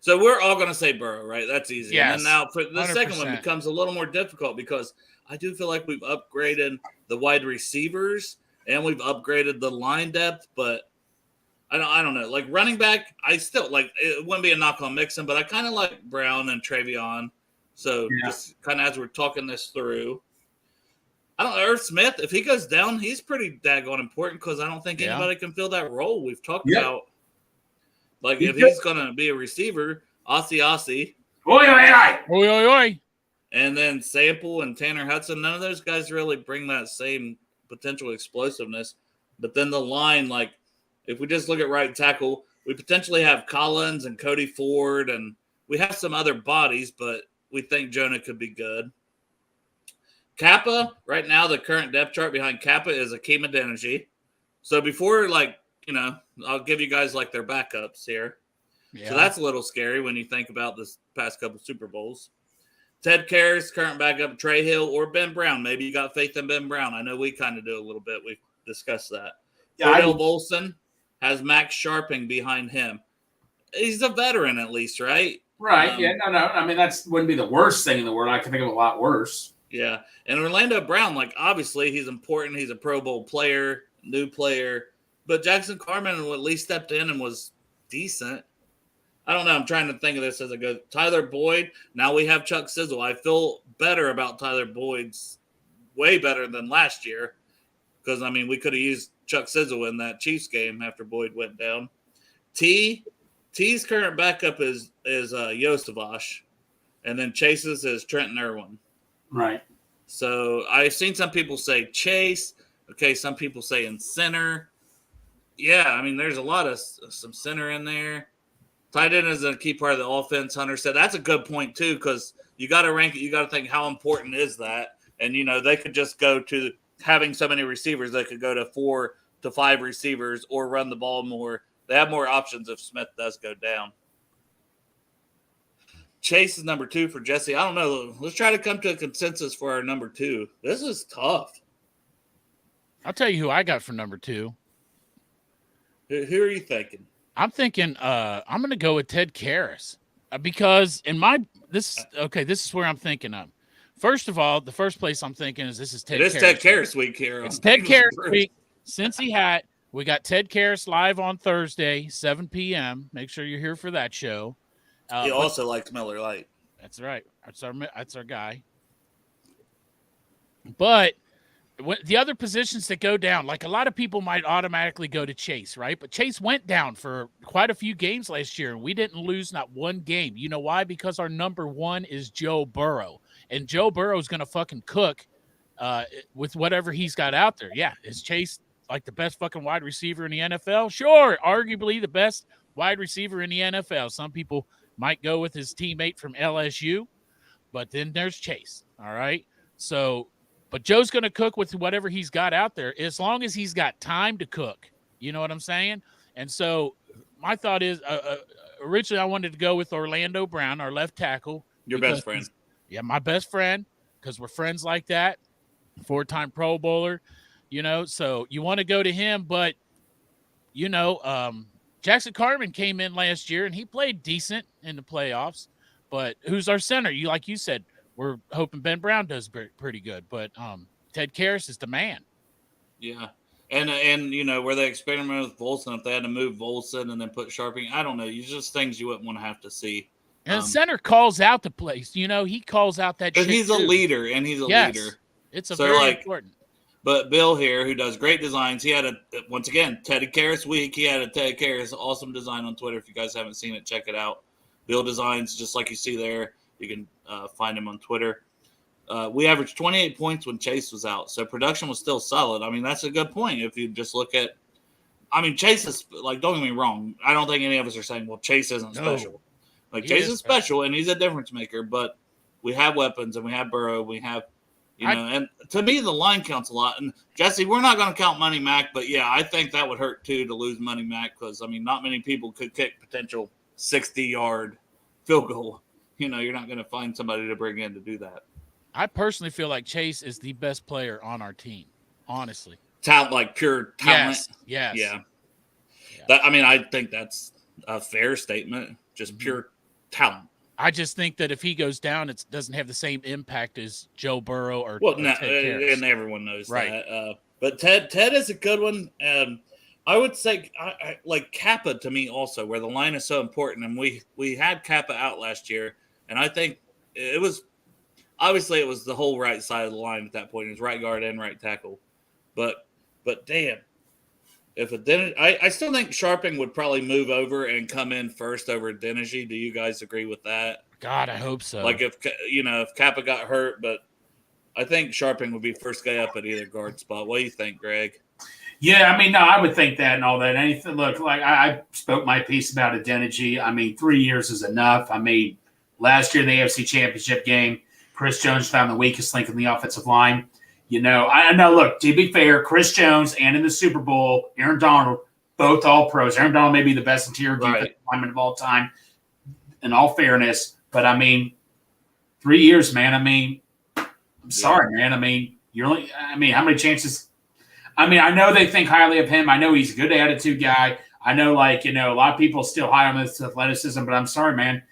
So we're all going to say Burrow, right? That's easy. Yes, and then now for the 100%. second one becomes a little more difficult because I do feel like we've upgraded the wide receivers and we've upgraded the line depth, but I don't know. Like running back, I still like it wouldn't be a knock on Mixon, but I kind of like Brown and Travion. So just kind of as we're talking this through, I don't know. Irv Smith, if he goes down, he's pretty daggone important because I don't think anybody can fill that role. We've talked about. Like, if he's going to be a receiver, Aussie. Oi, oi, oi. Oi, oi, oi. And then Sample and Tanner Hudson, none of those guys really bring that same potential explosiveness. But then the line, like, if we just look at right tackle, we potentially have Collins and Cody Ford, and we have some other bodies, but we think Jonah could be good. Kappa, right now, the current depth chart behind Kappa is Akeem Adeniji. So before, like, you know, I'll give you guys like their backups here. Yeah. So that's a little scary when you think about this past couple Super Bowls. Ted Karras, current backup, Trey Hill, or Ben Brown. Maybe you got faith in Ben Brown. I know we kind of do a little bit. We've discussed that. Cordell Volson has Max Sharping behind him. He's a veteran at least, right? Right. No. I mean, that wouldn't be the worst thing in the world. I can think of a lot worse. Yeah. And Orlando Brown, like, obviously he's important. He's a Pro Bowl player, new player. But Jackson Carman at least stepped in and was decent. I don't know. I'm trying to think of this as I go. Tyler Boyd. Now we have Chuck Sizzle. I feel better about Tyler Boyd's way better than last year because, I mean, we could have used Chuck Sizzle in that Chiefs game after Boyd went down. T's current backup is Yosavash, and then Chase's is Trenton Irwin. Right. So I've seen some people say Chase. Okay, some people say in center. Yeah, I mean, there's a lot of some center in there. Tight end is a key part of the offense. Hunter said that's a good point too, because you got to rank it. You got to think how important is that, and you know they could just go to having so many receivers. They could go to 4 to 5 receivers or run the ball more. They have more options if Smith does go down. Chase is number 2 for Jesse. I don't know. Let's try to come to a consensus for our number 2. This is tough. I'll tell you who I got for number 2. Who are you thinking? I'm thinking I'm going to go with Ted Karras because this is where I'm thinking of. First of all, the first place I'm thinking is this is Ted Karras. It is Ted Karras week here. It's Ted Karras week. Cincy Hat. We got Ted Karras live on Thursday, 7 p.m. Make sure you're here for that show. He also likes Miller Lite. That's right. That's our guy. But the other positions that go down, like a lot of people might automatically go to Chase, right? But Chase went down for quite a few games last year, and we didn't lose not one game. You know why? Because our number 1 is Joe Burrow, and Joe Burrow is going to fucking cook with whatever he's got out there. Yeah, is Chase like the best fucking wide receiver in the NFL? Sure, arguably the best wide receiver in the NFL. Some people might go with his teammate from LSU, but then there's Chase, all right? So, but Joe's going to cook with whatever he's got out there as long as he's got time to cook. You know what I'm saying? And so my thought is originally I wanted to go with Orlando Brown, our left tackle. Your best friend. Yeah, my best friend, because we're friends like that. 4-time Pro Bowler, you know, so you want to go to him. But, you know, Jackson Carman came in last year and he played decent in the playoffs. But who's our center? Like you said, we're hoping Ben Brown does pretty good. But Ted Karras is the man. Yeah. And you know, where they experimented with Volson, if they had to move Volson and then put Sharping, I don't know. It's just things you wouldn't want to have to see. And the center calls out the place. You know, he calls out that shit. But he's a leader, and he's a leader. It's very important. But Bill here, who does great designs, he had once again, Teddy Karras week. He had a Ted Karras awesome design on Twitter. If you guys haven't seen it, check it out. Bill Designs, just like you see there. You can find him on Twitter. We averaged 28 points when Chase was out, so production was still solid. I mean, that's a good point. If you just look at, I mean, Chase is, like, don't get me wrong. I don't think any of us are saying, well, Chase isn't special. Like, Chase is special, and he's a difference maker, but we have weapons, and we have Burrow, we have, you know, and to me, the line counts a lot. And, Jesse, we're not going to count Money Mac, but, yeah, I think that would hurt, too, to lose Money Mac because, I mean, not many people could kick potential 60-yard field goal. You know, you're not going to find somebody to bring in to do that. I personally feel like Chase is the best player on our team, honestly. talent, like pure talent. Yes. Yeah. That, I mean, I think that's a fair statement. Just pure talent. I just think that if he goes down, it doesn't have the same impact as Joe Burrow or Ted Karras. And everyone knows that. But Ted is a good one. I would say I like Kappa to me also, where the line is so important. And we had Kappa out last year, and I think it was obviously it was the whole right side of the line at that point. It was right guard and right tackle. But damn, if it didn't, I still think Sharping would probably move over and come in first over Deniji. Do you guys agree with that? God, I hope so. Like if Kappa got hurt, but I think Sharping would be first guy up at either guard spot. What do you think, Greg? Yeah, I mean, no, I would think that and all that. Anything, look, like I spoke my piece about Adeniji. I mean, 3 years is enough. I mean, last year in the AFC Championship game, Chris Jones found the weakest link in the offensive line. I know, look, to be fair, Chris Jones and in the Super Bowl, Aaron Donald, both all pros. Aaron Donald may be the best interior defensive lineman of all time, in all fairness. But, I mean, 3 years, man. I mean, I'm sorry, man. I mean, how many chances – I mean, I know they think highly of him. I know he's a good attitude guy. I know, a lot of people still high on his athleticism, but I'm sorry, man.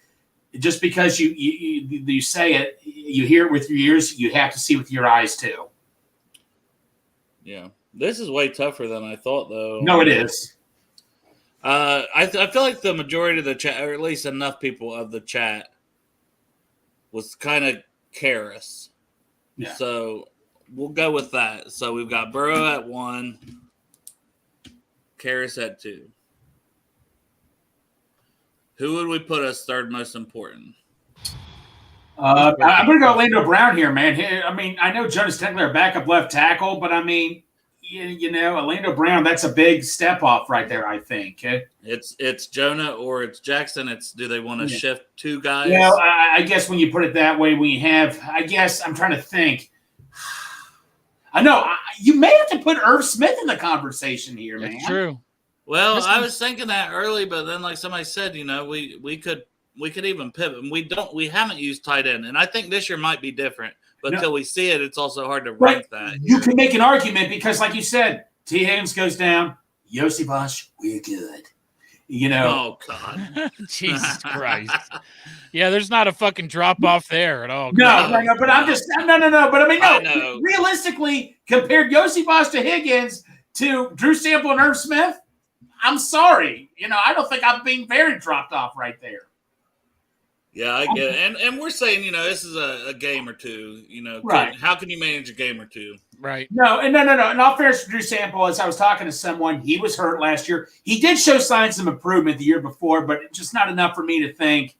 Just because you say it, you hear it with your ears, you have to see with your eyes too. Yeah. This is way tougher than I thought, though. No, it is. I feel like the majority of the chat, or at least enough people of the chat, was kind of Karras. Yeah. So we'll go with that. So we've got Burrow at 1, Karras at 2. Who would we put as third most important? I'm going to go Orlando Brown here, man. I mean, I know Jonas Teckler, backup left tackle, but I mean, Orlando Brown, that's a big step off right there, I think. It's Jonah or it's Jackson. Do they want to shift 2 guys? Well, I guess when you put it that way, I guess I'm trying to think. I know you may have to put Irv Smith in the conversation here, man. That's true. Well, I was thinking that early, but then like somebody said, we could even pivot. And we haven't used tight end, and I think this year might be different. But until we see it, it's also hard to rank that. You can make an argument because, like you said, T. Higgins goes down. Yossi Bosch, we're good. Oh God, Jesus Christ! Yeah, there's not a fucking drop off there at all. No. But I'm just no. But I mean, realistically, compared Yossi Bosch to Higgins to Drew Sample and Irv Smith, I'm sorry. I don't think I'm being very dropped off right there. Yeah, I get it. And we're saying, this is a game or two. Right. How can you manage a game or two? Right. No. In all fairness to Drew Sample, as I was talking to someone, he was hurt last year. He did show signs of improvement the year before, but just not enough for me to think.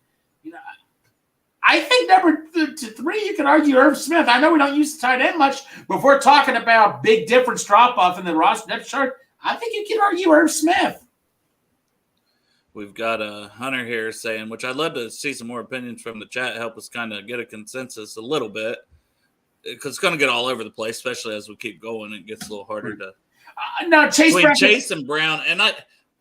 I think number 3, you can argue Irv Smith. I know we don't use the tight end much, but if we're talking about big difference drop off in the roster depth chart, I think you can argue Irv Smith. We've got a Hunter here saying, which I'd love to see some more opinions from the chat, help us kind of get a consensus a little bit, because it's going to get all over the place, especially as we keep going. It gets a little harder to. No, Chase and Brown, and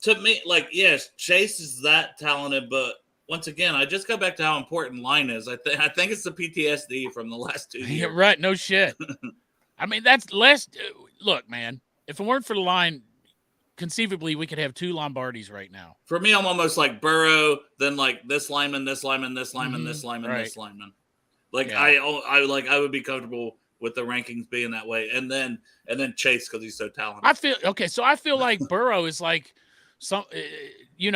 to me, yes, Chase is that talented, but once again, I just go back to how important line is. I think it's the PTSD from the last 2 years. Yeah, right. No shit. I mean, that's less. Look, man, if it weren't for the line, conceivably, we could have 2 Lombardis right now. For me, I'm almost like Burrow, then like this lineman, this lineman, this lineman, this lineman, this lineman. I would be comfortable with the rankings being that way, and then Chase because he's so talented. I feel like Burrow is like some.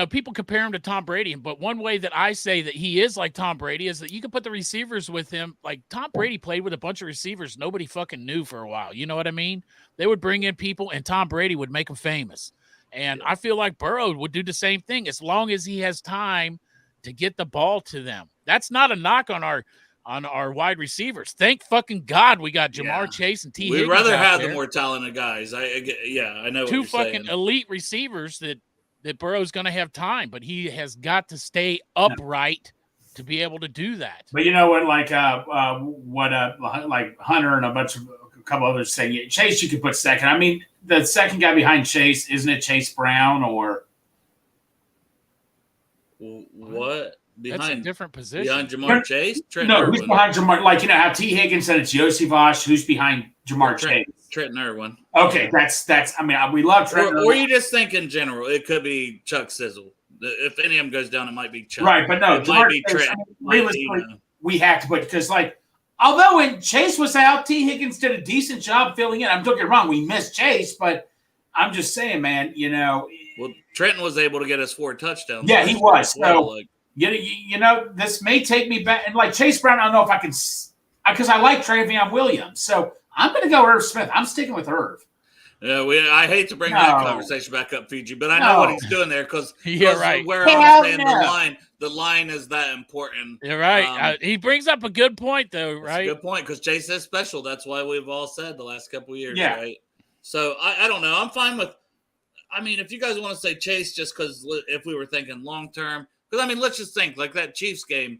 People compare him to Tom Brady, but one way that I say that he is like Tom Brady is that you can put the receivers with him. Like Tom Brady played with a bunch of receivers nobody fucking knew for a while. You know what I mean? They would bring in people, and Tom Brady would make them famous. And I feel like Burrow would do the same thing as long as he has time to get the ball to them. That's not a knock on our wide receivers. Thank fucking God we got Jamar Chase and T. Higgins. We'd rather have the more talented guys. I know. 2 fucking elite receivers that Burrow's going to have time, but he has got to stay upright to be able to do that. But you know what, like Hunter and a couple others saying, Chase you could put second. I mean, the second guy behind Chase, isn't it Chase Brown or what? That's a different position. Behind Jamar Chase? No, who's behind Jamar? Like, how T. Higgins said it's Yossi Vosh. Who's behind Jamar Chase? Trenton Irwin. Okay, that's. I mean, we love Trenton. Or you just think in general, it could be Chuck Sizzle. If any of them goes down, it might be Chuck. Right, but no, it might be Trenton. Realistically, we have to put because although when Chase was out, T. Higgins did a decent job filling in. Don't get me wrong, we missed Chase, but I'm just saying, man, Well, Trenton was able to get us 4 touchdowns. Yeah, he was. So, this may take me back. And Chase Brown, I don't know if I can, because I like Travion Williams. So I'm going to go Irv Smith. I'm sticking with Irv. Yeah, I hate to bring that conversation back up, Fiji, but I know what he's doing there because right. Where I'm saying the line is that important. You're right. He brings up a good point, though, right? A good point because Chase is special. That's why we've all said the last couple of years, right? So I don't know. I'm fine with. I mean, if you guys want to say Chase, just because if we were thinking long term, because I mean, let's just think like that Chiefs game.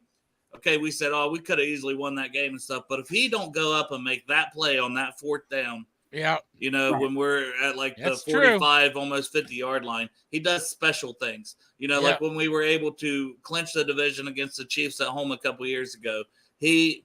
Okay, we said, we could have easily won that game and stuff, but if he don't go up and make that play on that 4th down. Yeah, when we're at the 45, almost 50-yard line, he does special things. Like when we were able to clinch the division against the Chiefs at home a couple years ago, he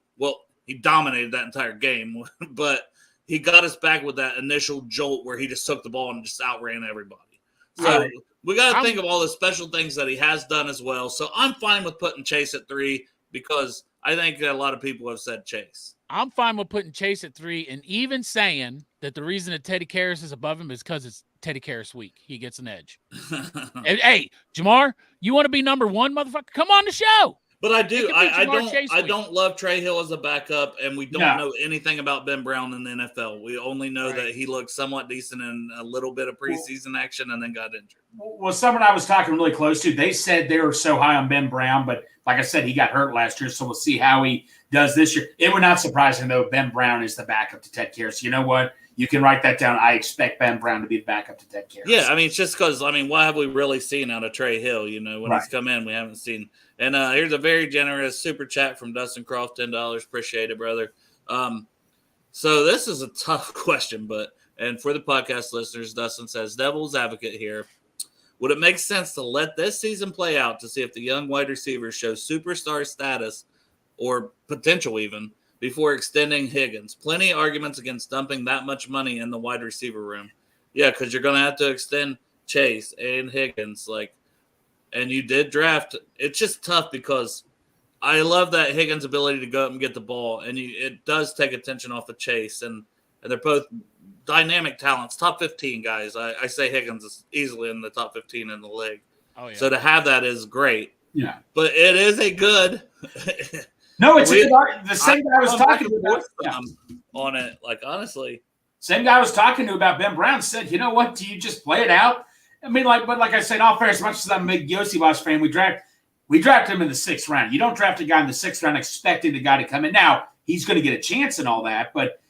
dominated that entire game, but he got us back with that initial jolt where he just took the ball and just outran everybody. So we got to think of all the special things that he has done as well. So I'm fine with putting Chase at 3 because I think that a lot of people have said Chase. I'm fine with putting Chase at 3 and even saying that the reason that Teddy Karras is above him is because it's Teddy Karras week. He gets an edge. Hey, Jamar, you want to be number 1, motherfucker? Come on the show. But I do. I don't love Trey Hill as a backup, and we don't know anything about Ben Brown in the NFL. We only know that he looked somewhat decent in a little bit of preseason action and then got injured. Well, someone I was talking really close to, they said they were so high on Ben Brown, but like I said, he got hurt last year, so we'll see how he does this year. It would not surprise him, though, if Ben Brown is the backup to Ted Karras. You know what? You can write that down. I expect Ben Brown to be the backup to Ted Karras. Yeah, I mean, it's just because, what have we really seen out of Trey Hill? When he's come in, we haven't seen. And here's a very generous super chat from Dustin Croft, $10. Appreciate it, brother. So this is a tough question, and for the podcast listeners, Dustin says, devil's advocate here. Would it make sense to let this season play out to see if the young wide receivers show superstar status or potential even before extending Higgins? Plenty of arguments against dumping that much money in the wide receiver room. Yeah, because you're going to have to extend Chase and Higgins. And you did draft. It's just tough because I love that Higgins' ability to go up and get the ball, and it does take attention off of Chase. And they're both dynamic talents, top 15 guys. I say Higgins is easily in the top 15 in the league. Oh, yeah. So to have that is great. Yeah. But it is a good – No, it's the same guy I was talking about on it. Honestly. Same guy I was talking to about Ben Brown said, you know what, do you just play it out? I mean, but like I said, all fair, as much as I'm a big Yossi Boss fan, we drafted him in the 6th round. You don't draft a guy in the 6th round expecting the guy to come in. Now, he's going to get a chance and all that, but,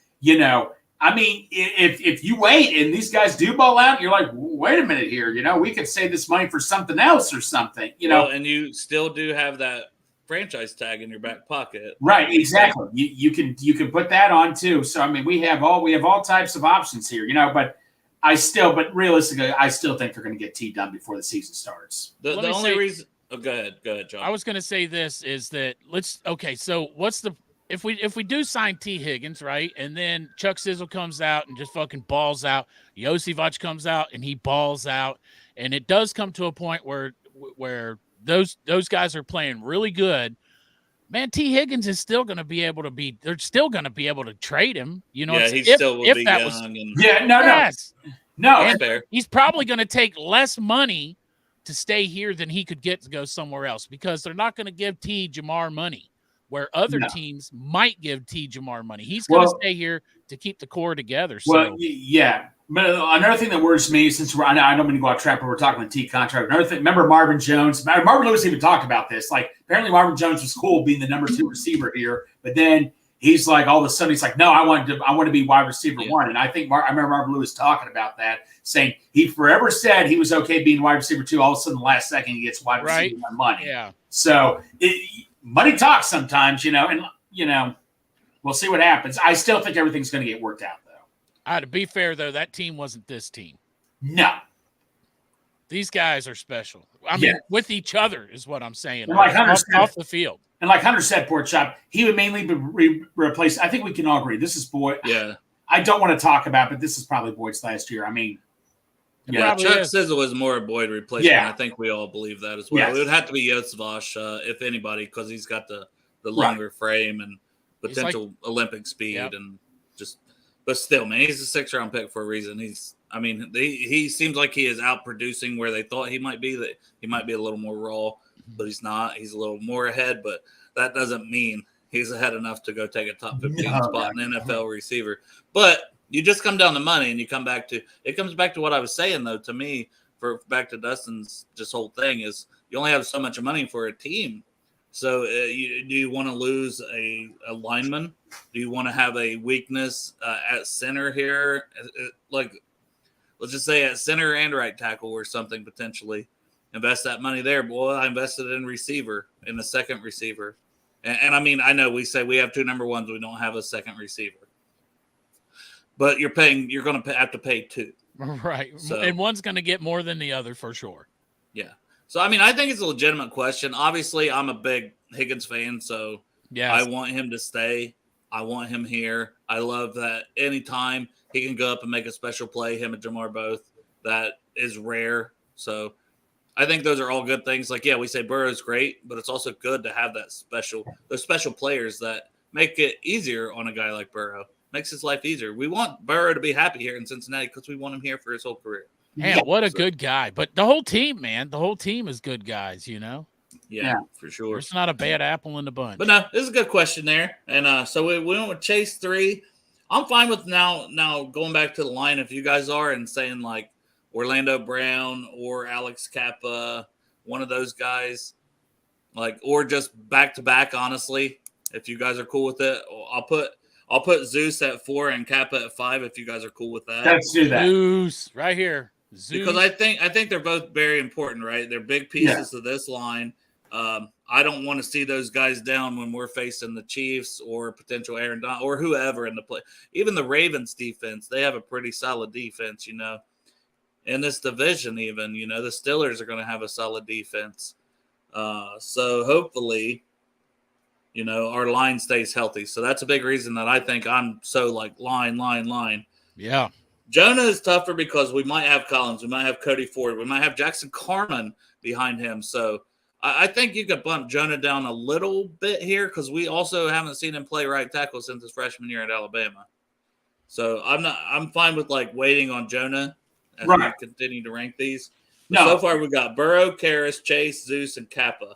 I mean, if you wait and these guys do ball out, you're like, wait a minute here. We could save this money for something else or something, Well, and you still do have that franchise tag in your back pocket. Right, exactly. You can put that on too. So, I mean, we have all types of options here, but realistically, I still think they're going to get T done before the season starts. The only reason – go ahead, John. I was going to say this is that so what's the – if we do sign T. Higgins, right, and then Chuck Sizzle comes out and just fucking balls out, Yosivach comes out and he balls out, and it does come to a point where those guys are playing really good, man, T. Higgins is still going to be able to be – they're still going to be able to trade him. He still will be young. No, that's fair. He's probably going to take less money to stay here than he could get to go somewhere else because they're not going to give T. Jamar money where other teams might give T. Jamar money. He's going to stay here to keep the core together. So. Well, yeah. But another thing that worries me, since I don't mean to go off track, but we're talking the T contract. Another thing, remember Marvin Jones? Marvin Lewis even talked about this. Apparently Marvin Jones was cool being the number 2 receiver here, but then he's all of a sudden he's like, no, I want to be wide receiver 1. And I think I remember Marvin Lewis talking about that, saying he forever said he was okay being wide receiver 2. All of a sudden, the last second he gets wide receiver 1 money. Yeah. So money talks sometimes, and we'll see what happens. I still think everything's going to get worked out. To be fair, though, that team wasn't this team. No. These guys are special. I mean, with each other is what I'm saying. Like off the field. And like Hunter said, Pork Chop, he would mainly be replaced. I think we can all agree. This is boy. Yeah. I don't want to talk about, but this is probably Boyd's last year. I mean, yeah, Chuck Sizzle was more a Boyd replacement. Yeah. I think we all believe that as well. Yes. It would have to be Josvash, if anybody, because he's got the longer frame and potential Olympic speed and just. But still, man, he's a 6th-round pick for a reason. He seems like he is out producing where they thought he might be. That he might be a little more raw, but he's not. He's a little more ahead, but that doesn't mean he's ahead enough to go take a top 15 spot in NFL receiver. But you just come down to money, and you come back to it. Comes back to what I was saying, though. To me, back to Dustin's just whole thing is you only have so much money for a team. So do you want to lose a lineman? Do you want to have a weakness at center here? Like, let's just say at center and right tackle or something potentially. Invest that money there. Boy, I invested in receiver, in a second receiver. And I mean, I know we say we have 2 number ones. We don't have a second receiver. But you're going to have to pay 2. Right. So, and one's going to get more than the other for sure. Yeah. So, I mean, I think it's a legitimate question. Obviously, I'm a big Higgins fan, so I want him to stay. I want him here. I love that anytime he can go up and make a special play, him and Jamar both, that is rare. So, I think those are all good things. Like, yeah, we say Burrow's great, but it's also good to have those special players that make it easier on a guy like Burrow. Makes his life easier. We want Burrow to be happy here in Cincinnati because we want him here for his whole career. Man, what a good guy. But the whole team, man, the whole team is good guys, you know? Yeah, for sure. It's not a bad apple in the bunch. But no, this is a good question there. And so we went with Chase 3. I'm fine with now going back to the line if you guys are and saying like Orlando Brown or Alex Kappa, one of those guys, like, or just back to back, honestly, if you guys are cool with it. I'll put Zeus at 4 and Kappa at 5 if you guys are cool with that. Let's do that. Zeus, right here. Zeus. Because I think they're both very important, right? They're big pieces of this line. I don't want to see those guys down when we're facing the Chiefs or potential Aaron Donald or whoever in the play. Even the Ravens defense, they have a pretty solid defense, you know. In this division even, you know, the Steelers are going to have a solid defense. So hopefully, you know, our line stays healthy. So that's a big reason that I think I'm so like line. Yeah. Jonah is tougher because we might have Collins. We might have Cody Ford. We might have Jackson Carman behind him. So I think you could bump Jonah down a little bit here because we also haven't seen him play right tackle since his freshman year at Alabama. So I'm fine with like waiting on Jonah as we continue to rank these. But so far we've got Burrow, Karras, Chase, Zeus, and Kappa.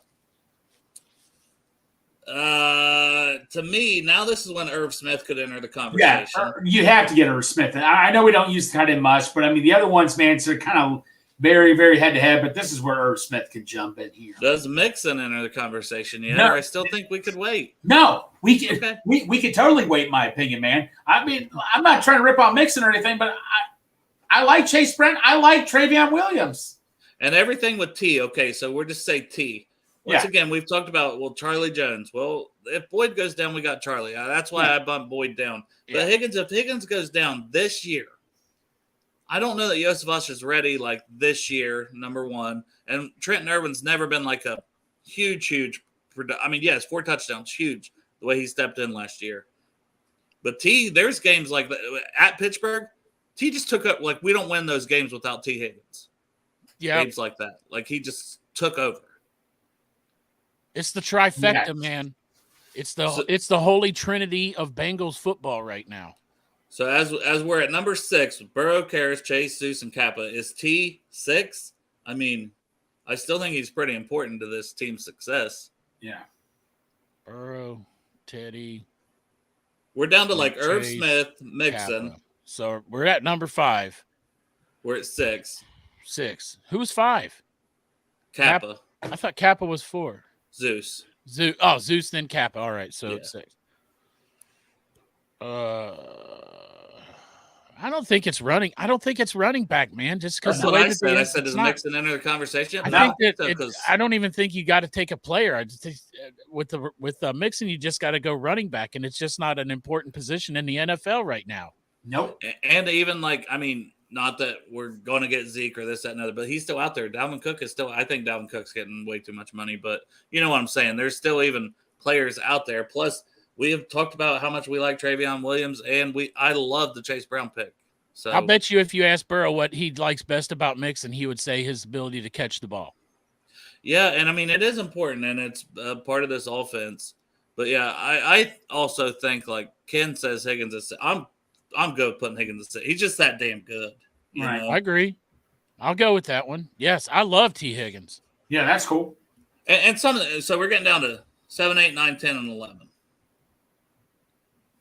To me, now this is when Irv Smith could enter the conversation. Yeah, you have to get Irv Smith. I know we don't use tight end much, but I mean the other ones, man, so kind of very, very head to head. But this is where Irv Smith could jump in here. Does Mixon enter the conversation yet? No. Or I still think we could wait. No, we could totally wait. In my opinion, man. I mean, I'm not trying to rip on Mixon or anything, but I like Chase Brent. I like Travion Williams. And everything with T. Okay, so we'll just say T. Once again, we've talked about, Charlie Jones. Well, if Boyd goes down, we got Charlie. That's why I bumped Boyd down. But if Higgins goes down this year, I don't know that Joseph is ready like this year, number one. And Trenton Irwin's never been like a huge – I mean, yes, 4 touchdowns, huge, the way he stepped in last year. But T, there's games like that. At Pittsburgh, T just took up – like we don't win those games without T. Higgins. Yeah. Games like that. Like he just took over. It's the trifecta, man. It's the holy trinity of Bengals football right now. So as we're at number 6, Burrow, Karras, Chase, Zeus, and Kappa, is T 6? I mean, I still think he's pretty important to this team's success. Yeah. Burrow, Teddy. We're down to like Irv Smith, Mixon. Kappa. So we're at number 5. We're at 6. 6. Who's 5? Kappa. I thought Kappa was 4. Zeus. Zeus, then Kappa. All right, so it's 6. I don't think it's running. I don't think it's running back, man. Just because the way I said, does Mixon enter the conversation? I don't even think you got to take a player. I just think with Mixon, you just got to go running back, and it's just not an important position in the NFL right now. Nope. And even like, I mean, not that we're going to get Zeke or this, that, and other, but he's still out there. Dalvin Cook is still. I think Dalvin Cook's getting way too much money, but you know what I'm saying. There's still even players out there. Plus, we have talked about how much we like Travion Williams, and I love the Chase Brown pick. So I'll bet you if you ask Burrow what he likes best about Mixon, he would say his ability to catch the ball. Yeah, and I mean it is important, and it's part of this offense. But yeah, I also think like Ken says Higgins is. I'm good with putting Higgins. He's just that damn good. You know? I agree. I'll go with that one. Yes, I love T. Higgins. Yeah, that's cool. And so we're getting down to 7, 8, 9, 10, and 11.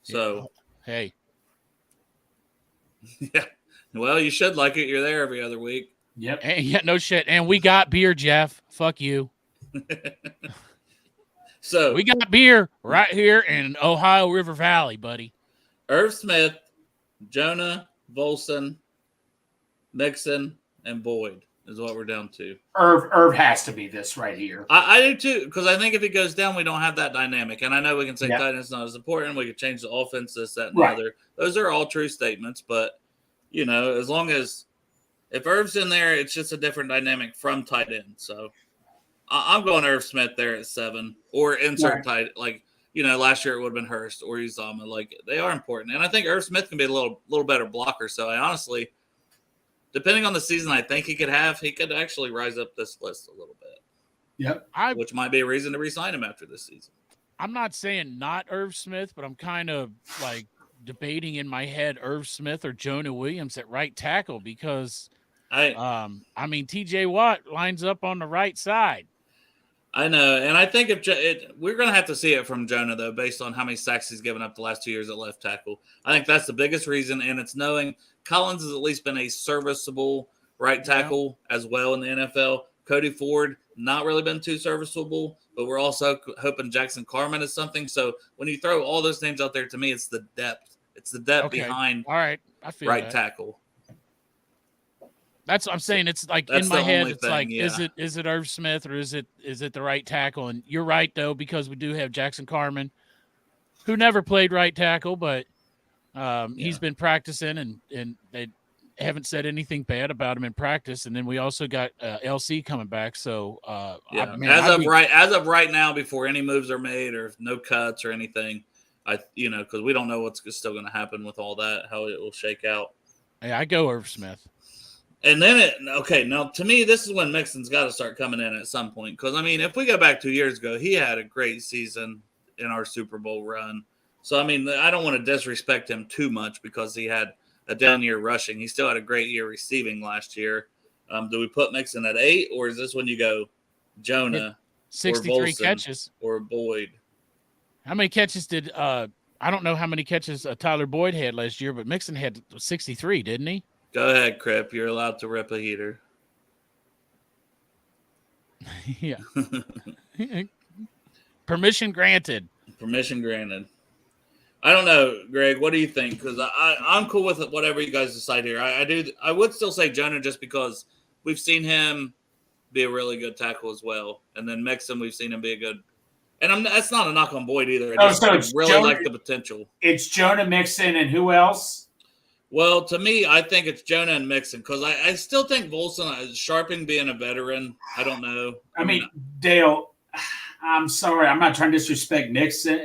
So hey, yeah. Well, you should like it. You're there every other week. Yep. And, yeah, no shit. And we got beer, Jeff. Fuck you. So we got beer right here in Ohio River Valley, buddy. Irv Smith, Jonah, Volson, Mixon, and Boyd is what we're down to. Irv has to be this right here. I do too, because I think if he goes down, we don't have that dynamic. And I know we can say tight end's not as important. We could change the offense, this, that, and the other. Those are all true statements. But, you know, as long as if Irv's in there, it's just a different dynamic from tight end. So I'm going Irv Smith there at 7 or insert tight. Like, you know, last year it would have been Hurst or Uzama. Like, they are important. And I think Irv Smith can be a little better blocker. So I honestly, depending on the season I think he could have, he could actually rise up this list a little bit. Yep. Which might be a reason to re-sign him after this season. I'm not saying not Irv Smith, but I'm kind of like debating in my head Irv Smith or Jonah Williams at right tackle because, I mean, TJ Watt lines up on the right side. I know, and I think we're going to have to see it from Jonah, though, based on how many sacks he's given up the last 2 years at left tackle. I think that's the biggest reason, and it's knowing Collins has at least been a serviceable right tackle as well in the NFL. Cody Ford, not really been too serviceable, but we're also hoping Jackson Carman is something. So when you throw all those names out there, to me, it's the depth. It's the depth behind I feel right tackle. That's what I'm saying. It's like That's in my head, it's thing, like, yeah. is it Irv Smith or is it the right tackle? And you're right, though, because we do have Jackson Carman, who never played right tackle, but he's been practicing and they haven't said anything bad about him in practice. And then we also got LC coming back. So as of right now, before any moves are made or no cuts or anything, because we don't know what's still going to happen with all that, how it will shake out. Yeah, I go Irv Smith. And then now to me, this is when Mixon's got to start coming in at some point. Because, I mean, if we go back 2 years ago, he had a great season in our Super Bowl run. So, I mean, I don't want to disrespect him too much because he had a down year rushing. He still had a great year receiving last year. Do we put Mixon at 8, or is this when you go Jonah 63 or Volson catches or Boyd? How many catches did I don't know how many catches Tyler Boyd had last year, but Mixon had 63, didn't he? Go ahead, Crip. You're allowed to rip a heater. Yeah. Permission granted. Permission granted. I don't know, Greg. What do you think? Because I'm cool with whatever you guys decide here. I would still say Jonah just because we've seen him be a really good tackle as well, and then Mixon we've seen him be a good. And that's not a knock on Boyd either. I really Jonah, like the potential. It's Jonah, Mixon, and who else? Well, to me, I think it's Jonah and Mixon because I still think Volson, Sharping being a veteran, I don't know. I mean, Dale, I'm sorry. I'm not trying to disrespect Mixon.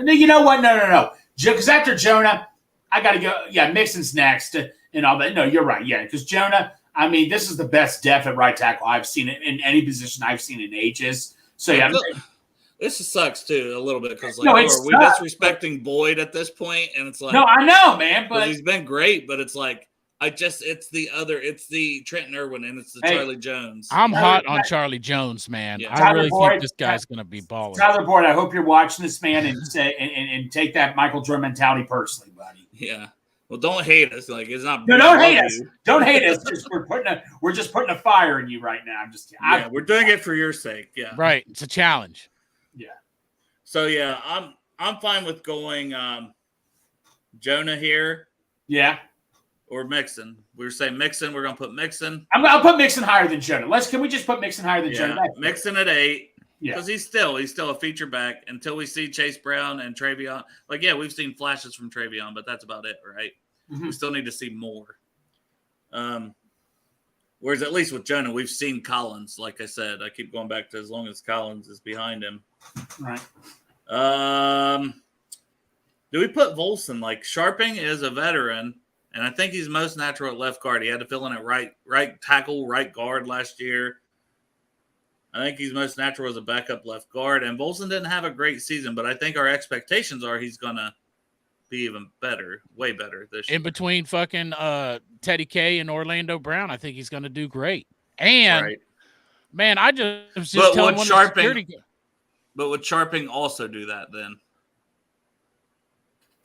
You know what? No. Because after Jonah, I got to go. Yeah, Mixon's next and all that. No, you're right. Yeah, because Jonah, I mean, this is the best depth at right tackle I've seen in any position I've seen in ages. So, yeah. This sucks too a little bit because are we disrespecting Boyd at this point? And it's like, no, I know, man, but he's been great, but it's like it's the Trenton Irwin and it's the Charlie Jones. I'm hot on Charlie Jones, man. Yeah. I really think this guy's going to be balling. Tyler Boyd, I hope you're watching this, man, and say and take that Michael Jordan mentality personally, buddy. Yeah. Well, don't hate us. Like it's not. No, don't hate us. Don't hate us. We're just putting a fire in you right now. I'm just. Yeah, we're doing it for your sake. Yeah. Right. It's a challenge. Yeah. So yeah, I'm fine with going Jonah here. Yeah. Or Mixon. We were saying Mixon. We're gonna put Mixon. I'll put Mixon higher than Jonah. Can we just put Mixon higher than Jonah? Mixon at 8. Yeah. Because he's still a feature back until we see Chase Brown and Travion. Like, yeah, we've seen flashes from Travion, but that's about it, right? Mm-hmm. We still need to see more. Whereas at least with Jonah, we've seen Collins. Like I said, I keep going back to as long as Collins is behind him. Right. Do we put Volson? Like Sharping is a veteran, and I think he's most natural at left guard. He had to fill in at right tackle, right guard last year. I think he's most natural as a backup left guard. And Volson didn't have a great season, but I think our expectations are he's gonna be even better, way better this year. In between fucking Teddy K and Orlando Brown, I think he's gonna do great. And man, I just was just telling one of the security. But would Sharping also do that then?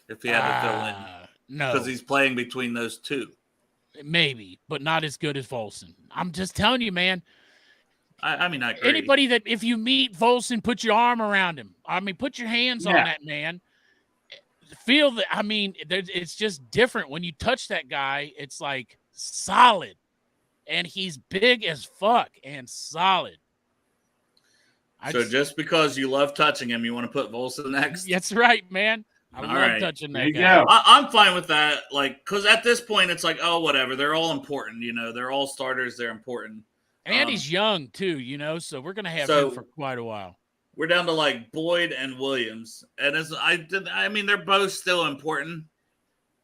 If he had to fill in? No. Because he's playing between those two. Maybe, but not as good as Volson. I'm just telling you, man. I mean, I agree. Anybody that, if you meet Volson, put your arm around him. I mean, put your hands on that man. Feel that, I mean, it's just different. When you touch that guy, it's like solid. And he's big as fuck and solid. So just because you love touching him, you want to put Volson next? That's right, man. I love touching that guy. I'm fine with that. Like, because at this point, it's like, oh, whatever. They're all important. You know, they're all starters. They're important. And he's young, too, you know, so we're going to have him for quite a while. We're down to, like, Boyd and Williams. And I mean, they're both still important.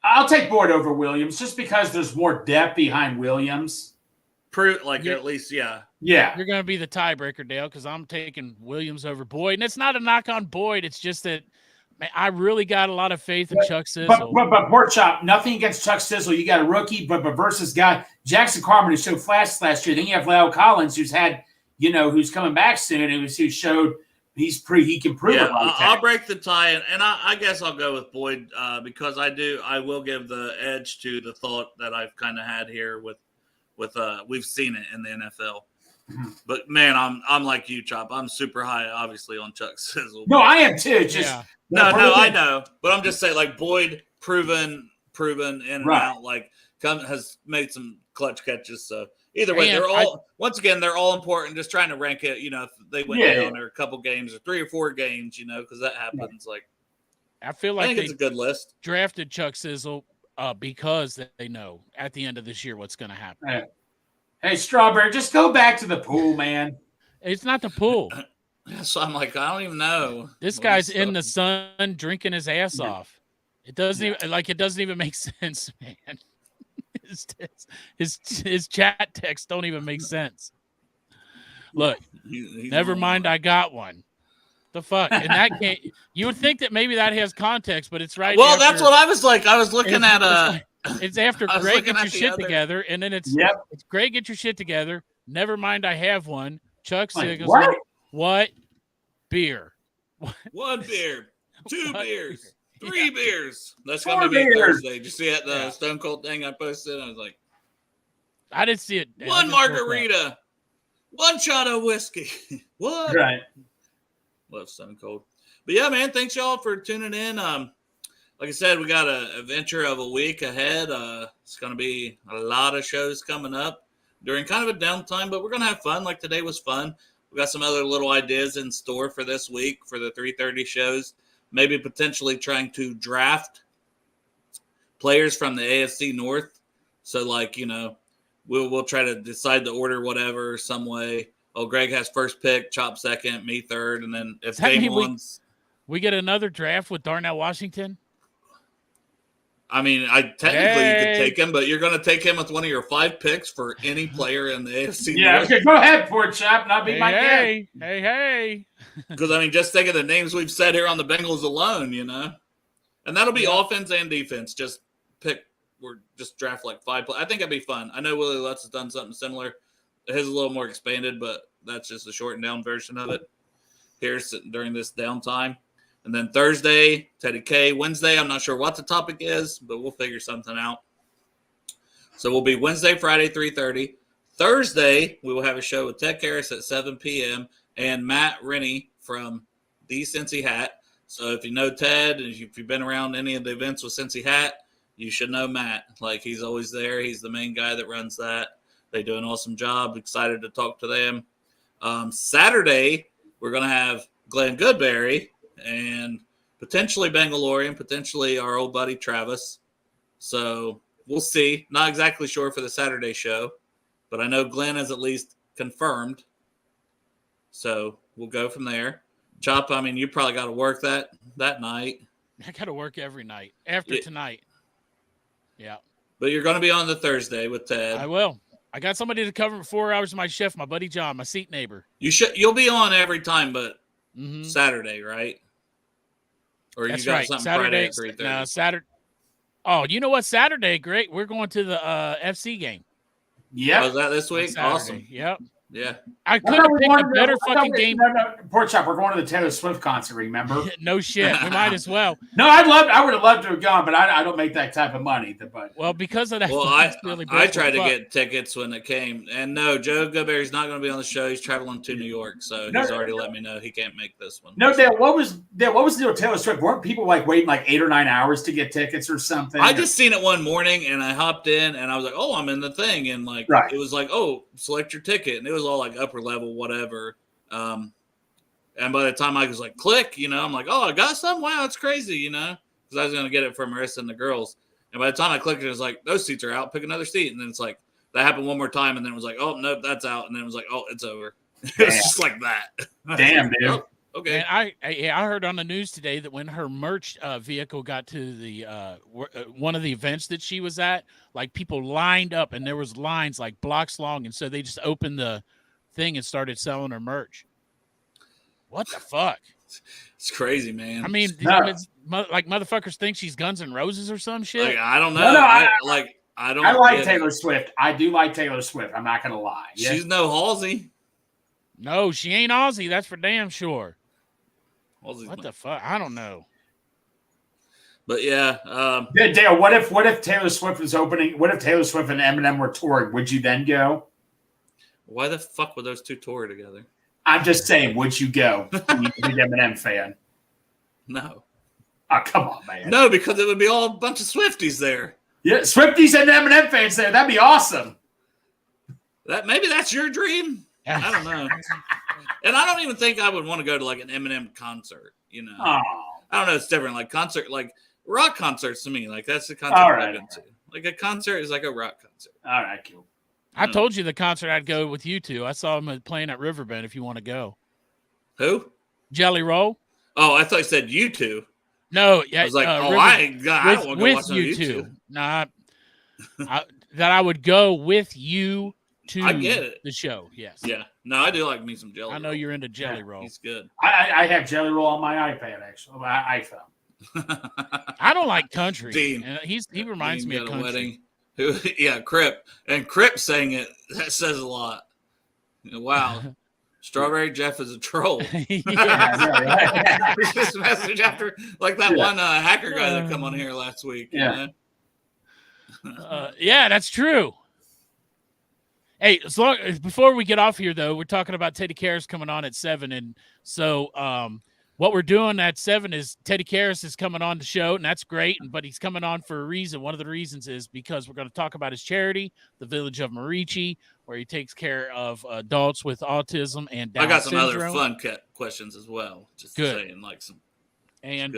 I'll take Boyd over Williams just because there's more depth behind Williams. At least, yeah. Yeah. You're going to be the tiebreaker, Dale, because I'm taking Williams over Boyd. And it's not a knock on Boyd. It's just that, man, I really got a lot of faith in Chuck Sizzle. But Pork Chop, nothing against Chuck Sizzle. You got a rookie, but versus guy Jackson Carmen who showed flashes last year. Then you have Lyle Collins, who's had, you know, who's coming back soon, and who showed he can prove it. I'll break the tie, and I guess I'll go with Boyd because I will give the edge to the thought that I've kind of had here with we've seen it in the NFL. Mm-hmm. But man, I'm like you, Chop. I'm super high, obviously, on Chuck Sizzle. No, I am too. No, I know, but I'm just saying, like Boyd, proven in and out, like has made some clutch catches. So either way, they're all important. Just trying to rank it. You know, if they went down or a couple games or 3 or 4 games, you know, because that happens. Like I feel like it's a good list. Drafted Chuck Sizzle because they know at the end of this year what's going to happen. Hey, Strawberry, just go back to the pool, man. It's not the pool. So I'm like, I don't even know. This guy's in the sun drinking his ass off. It doesn't even make sense, man. His chat texts don't even make sense. Look, never mind. I got one. The fuck? And that can't. You would think that maybe that has context, but it's right. Well, that's what I was like. I was looking at It's after Greg get your shit together, and then it's Greg get your shit together. Never mind, I have one. Chuck Sizzle. What? Beer. One beer. 2 beers. 3 beers. That's going to be Thursday. Did you see that Stone Cold thing I posted? I was like, I didn't see it. 1 margarita. 1 shot of whiskey. What? Right. Love Stone Cold. But yeah, man, thanks y'all for tuning in. Like I said, we got an adventure of a week ahead. It's going to be a lot of shows coming up during kind of a downtime, but we're going to have fun. Like today was fun. We got some other little ideas in store for this week for the 3:30 shows. Maybe potentially trying to draft players from the AFC North. So, like, you know, we'll try to decide the order, whatever, some way. Oh, Greg has first pick, Chop second, me third, and then if game one's... We get another draft with Darnell Washington? I mean, you could take him, but you're going to take him with one of your 5 picks for any player in the AFC. Yeah, okay, go ahead, Pork Chop. Not be my guy. Hey. Because, I mean, just think of the names we've said here on the Bengals alone, you know? And that'll be offense and defense. Just draft like 5 players. I think it'd be fun. I know Willie Lutz has done something similar. His is a little more expanded, but that's just a shortened down version of it here during this downtime. And then Thursday, Teddy K. Wednesday, I'm not sure what the topic is, but we'll figure something out. So we'll be Wednesday, Friday, 3:30. Thursday, we will have a show with Ted Karras at 7 p.m. and Matt Rennie from the Cincy Hat. So if you know Ted and if you've been around any of the events with Cincy Hat, you should know Matt. Like, he's always there. He's the main guy that runs that. They do an awesome job. Excited to talk to them. Saturday, we're going to have Glenn Goodberry and potentially Bangalorian, potentially our old buddy Travis. So we'll see. Not exactly sure for the Saturday show, but I know Glenn is at least confirmed. So we'll go from there. Chop, I mean, you probably got to work that night. I got to work every night after tonight. Yeah. But you're going to be on the Thursday with Ted. I will. I got somebody to cover 4 hours of my shift, my buddy John, my seat neighbor. You'll be on every time, but Saturday, right? Or That's you got right. something Saturday, Friday at 3:30? No, Saturday. Oh, you know what? Saturday, great. We're going to the FC game. Yeah. Was that this week? Awesome. Yep. Yeah. I could have picked a better fucking game. No, Pork Chop, we're going to the Taylor Swift concert, remember? No shit. We might as well. No, I would have loved to have gone, but I don't make that type of money. Well, because of that. Well, I tried to get tickets when it came. And no, Joe Goodberry's not going to be on the show. He's traveling to New York. So he's already let me know he can't make this one. No, Dale, what was the deal with Taylor Swift? Weren't people waiting 8 or 9 hours to get tickets or something? I just seen it one morning and I hopped in and I was like, oh, I'm in the thing. And it was like, oh, select your ticket. And it was all upper level, whatever. And by the time I was click, I'm like, oh, I got some? Wow, it's crazy, because I was going to get it for Marissa and the girls. And by the time I clicked it was like, those seats are out, pick another seat. And then it's like, that happened one more time. And then it was like, oh, nope, that's out. And then it was like, oh, it's over. It was just like that. Damn, dude. Oh, okay. And I heard on the news today that when her merch vehicle got to the one of the events that she was at, people lined up and there was lines blocks long. And so they just opened the thing and started selling her merch. What the fuck? It's crazy, man. I mean, motherfuckers think she's Guns N' Roses or some shit. I don't know. No, I don't. I like Taylor Swift. I do like Taylor Swift. I'm not gonna lie. Yeah. She's no Halsey. No, she ain't Aussie. That's for damn sure. Halsey's what the fuck? I don't know. But yeah, Dale. What if Taylor Swift was opening? What if Taylor Swift and Eminem were touring? Would you then go? Why the fuck would those two tour together? I'm just saying, would you go? You're a big Eminem fan. No. Oh, come on, man. No, because it would be all a bunch of Swifties there. Yeah, Swifties and Eminem fans there. That'd be awesome. Maybe that's your dream. I don't know. And I don't even think I would want to go to an Eminem concert. Oh. I don't know. It's different. Concert, rock concerts to me. That's the concert I've been to. A concert is like a rock concert. All right, cool. I told you the concert I'd go with you two. I saw him playing at Riverbend if you want to go. Who? Jelly Roll. Oh, I thought you said you two. No, yeah. I was like, I don't want to go watch you two. Nah, that I would go with you to the show. Yes. Yeah. No, I do like me some Jelly Roll. I know you're into Jelly Roll. He's good. I have Jelly Roll on my iPad, actually. My iPhone. I don't like country. Dean. And he reminds me of country. Yeah, Crip. And Crip saying it, that says a lot. Wow. Strawberry Jeff is a troll. Yeah. This message after one hacker guy that come on here last week. Yeah. Yeah, that's true. Hey, before we get off here, though, we're talking about Teddy Karras coming on at 7. And so what we're doing at 7 is Teddy Karras is coming on the show, and that's great. But he's coming on for a reason. One of the reasons is because we're going to talk about his charity, the Village of Marici, where he takes care of adults with autism and Down syndrome. I got some other fun questions as well. Just saying, some. And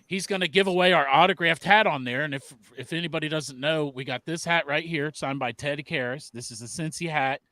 he's going to give away our autographed hat on there. And if anybody doesn't know, we got this hat right here, signed by Teddy Karras. This is a Cincy hat.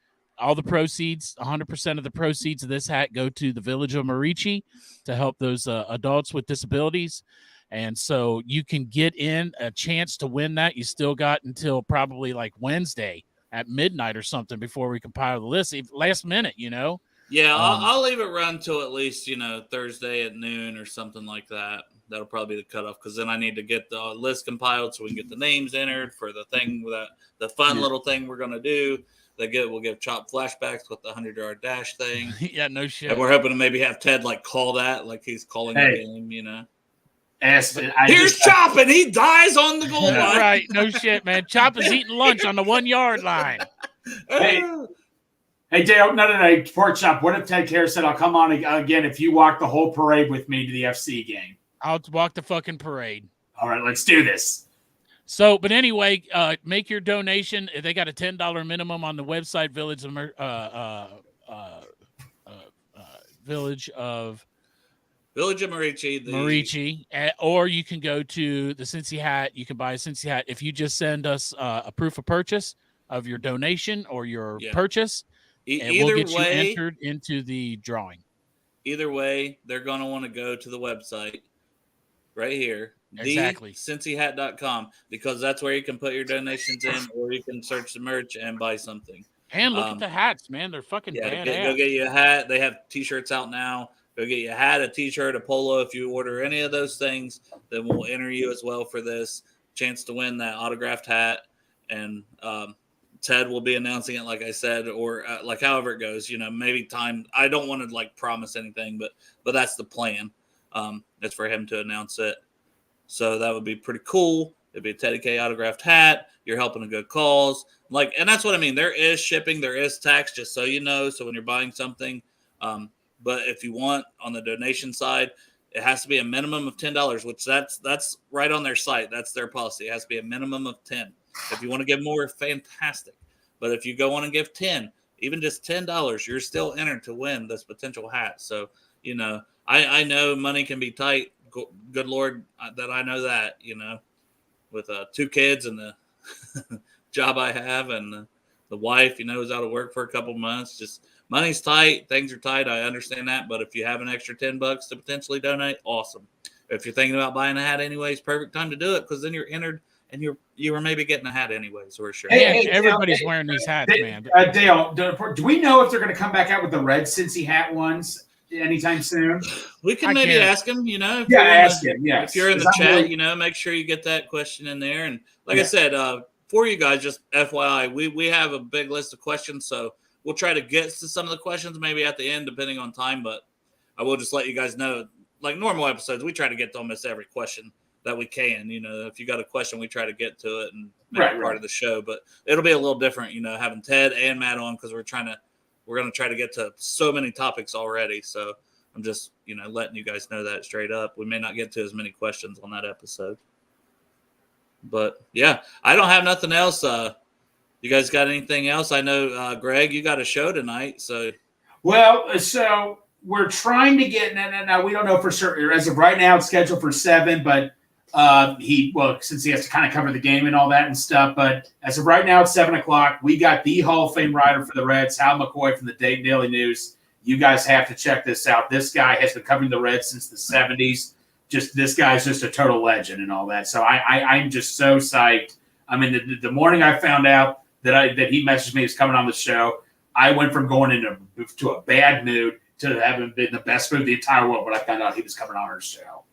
All the proceeds, 100% of the proceeds of this hat go to the Village of Marici to help those adults with disabilities. And so you can get in a chance to win that. You still got until probably Wednesday at midnight or something before we compile the list. Last minute, Yeah, I'll leave it run till at least, Thursday at noon or something like that. That'll probably be the cutoff because then I need to get the list compiled so we can get the names entered for the thing, the fun little thing we're going to do. We'll give Chop flashbacks with the 100-yard dash thing. Yeah, no shit. And we're hoping to maybe have Ted call that, he's calling the game, Here's Chop, and he dies on the goal line. Right, no shit, man. Chop is eating lunch on the 1-yard line. Hey, Dale, no. Pork Chop, what if Ted Karras said, I'll come on again if you walk the whole parade with me to the FC game? I'll walk the fucking parade. All right, let's do this. So, but anyway, make your donation. They got a $10 minimum on the website, Village of Marici, or you can go to the Cincy hat. You can buy a Cincy hat if you just send us a proof of purchase of your donation or your purchase, and we'll get you entered into the drawing. either way, they're going to want to go to the website right here, Exactly. thecincyhat.com, because that's where you can put your donations in, or you can search the merch and buy something. And look at the hats, man. They're fucking badass. Go get you a hat. They have T-shirts out now. Go get you a hat, a T-shirt, a polo. If you order any of those things, then we'll enter you as well for this chance to win that autographed hat. And Ted will be announcing it, like I said, or like however it goes. Maybe time. I don't want to like promise anything, but that's the plan. It's for him to announce it. So that would be pretty cool. It'd be a Teddy K autographed hat. You're helping a good cause. And that's what I mean. There is shipping, there is tax, just so you know. So when you're buying something, but if you want on the donation side, it has to be a minimum of $10, which that's right on their site. That's their policy. It has to be a minimum of 10. If you want to give more, fantastic. But if you go on and give 10, even just $10, you're still entered to win this potential hat. So, I know money can be tight. Good Lord, that I know that, with 2 kids and the job I have and the wife, who's out of work for a couple months. Just money's tight. Things are tight. I understand that. But if you have an extra $10 to potentially donate, awesome. If you're thinking about buying a hat anyways, perfect time to do it, because then you're entered and you were maybe getting a hat anyways, for sure. Hey, everybody's wearing these hats, man. Dale, do we know if they're going to come back out with the red Cincy hat ones anytime soon? We can maybe ask him, ask him, yes. If you're in the chat, make sure you get that question in there. And like I said, for you guys, just FYI, we have a big list of questions, so we'll try to get to some of the questions maybe at the end, depending on time. But I will just let you guys know, like normal episodes, we try to get to almost every question that we can. If you got a question, we try to get to it and make it part of the show. But it'll be a little different, having Ted and Matt on, because we're going to try to get to so many topics already. So I'm just, letting you guys know that straight up. We may not get to as many questions on that episode. But yeah, I don't have nothing else. You guys got anything else? I know, Greg, you got a show tonight. So we're trying to get, now we don't know for certain. As of right now, it's scheduled for 7, but since he has to kind of cover the game and all that and stuff, but as of right now, it's 7:00. We got the Hall of Fame writer for the Reds, Hal McCoy from the Dayton Daily News. You guys have to check this out. This guy has been covering the Reds since the 70s. This guy's just a total legend and all that. So I'm just so psyched. I mean, the morning I found out that he messaged me, he was coming on the show, I went from going into a bad mood to having been the best mood in the entire world when I found out he was coming on our show.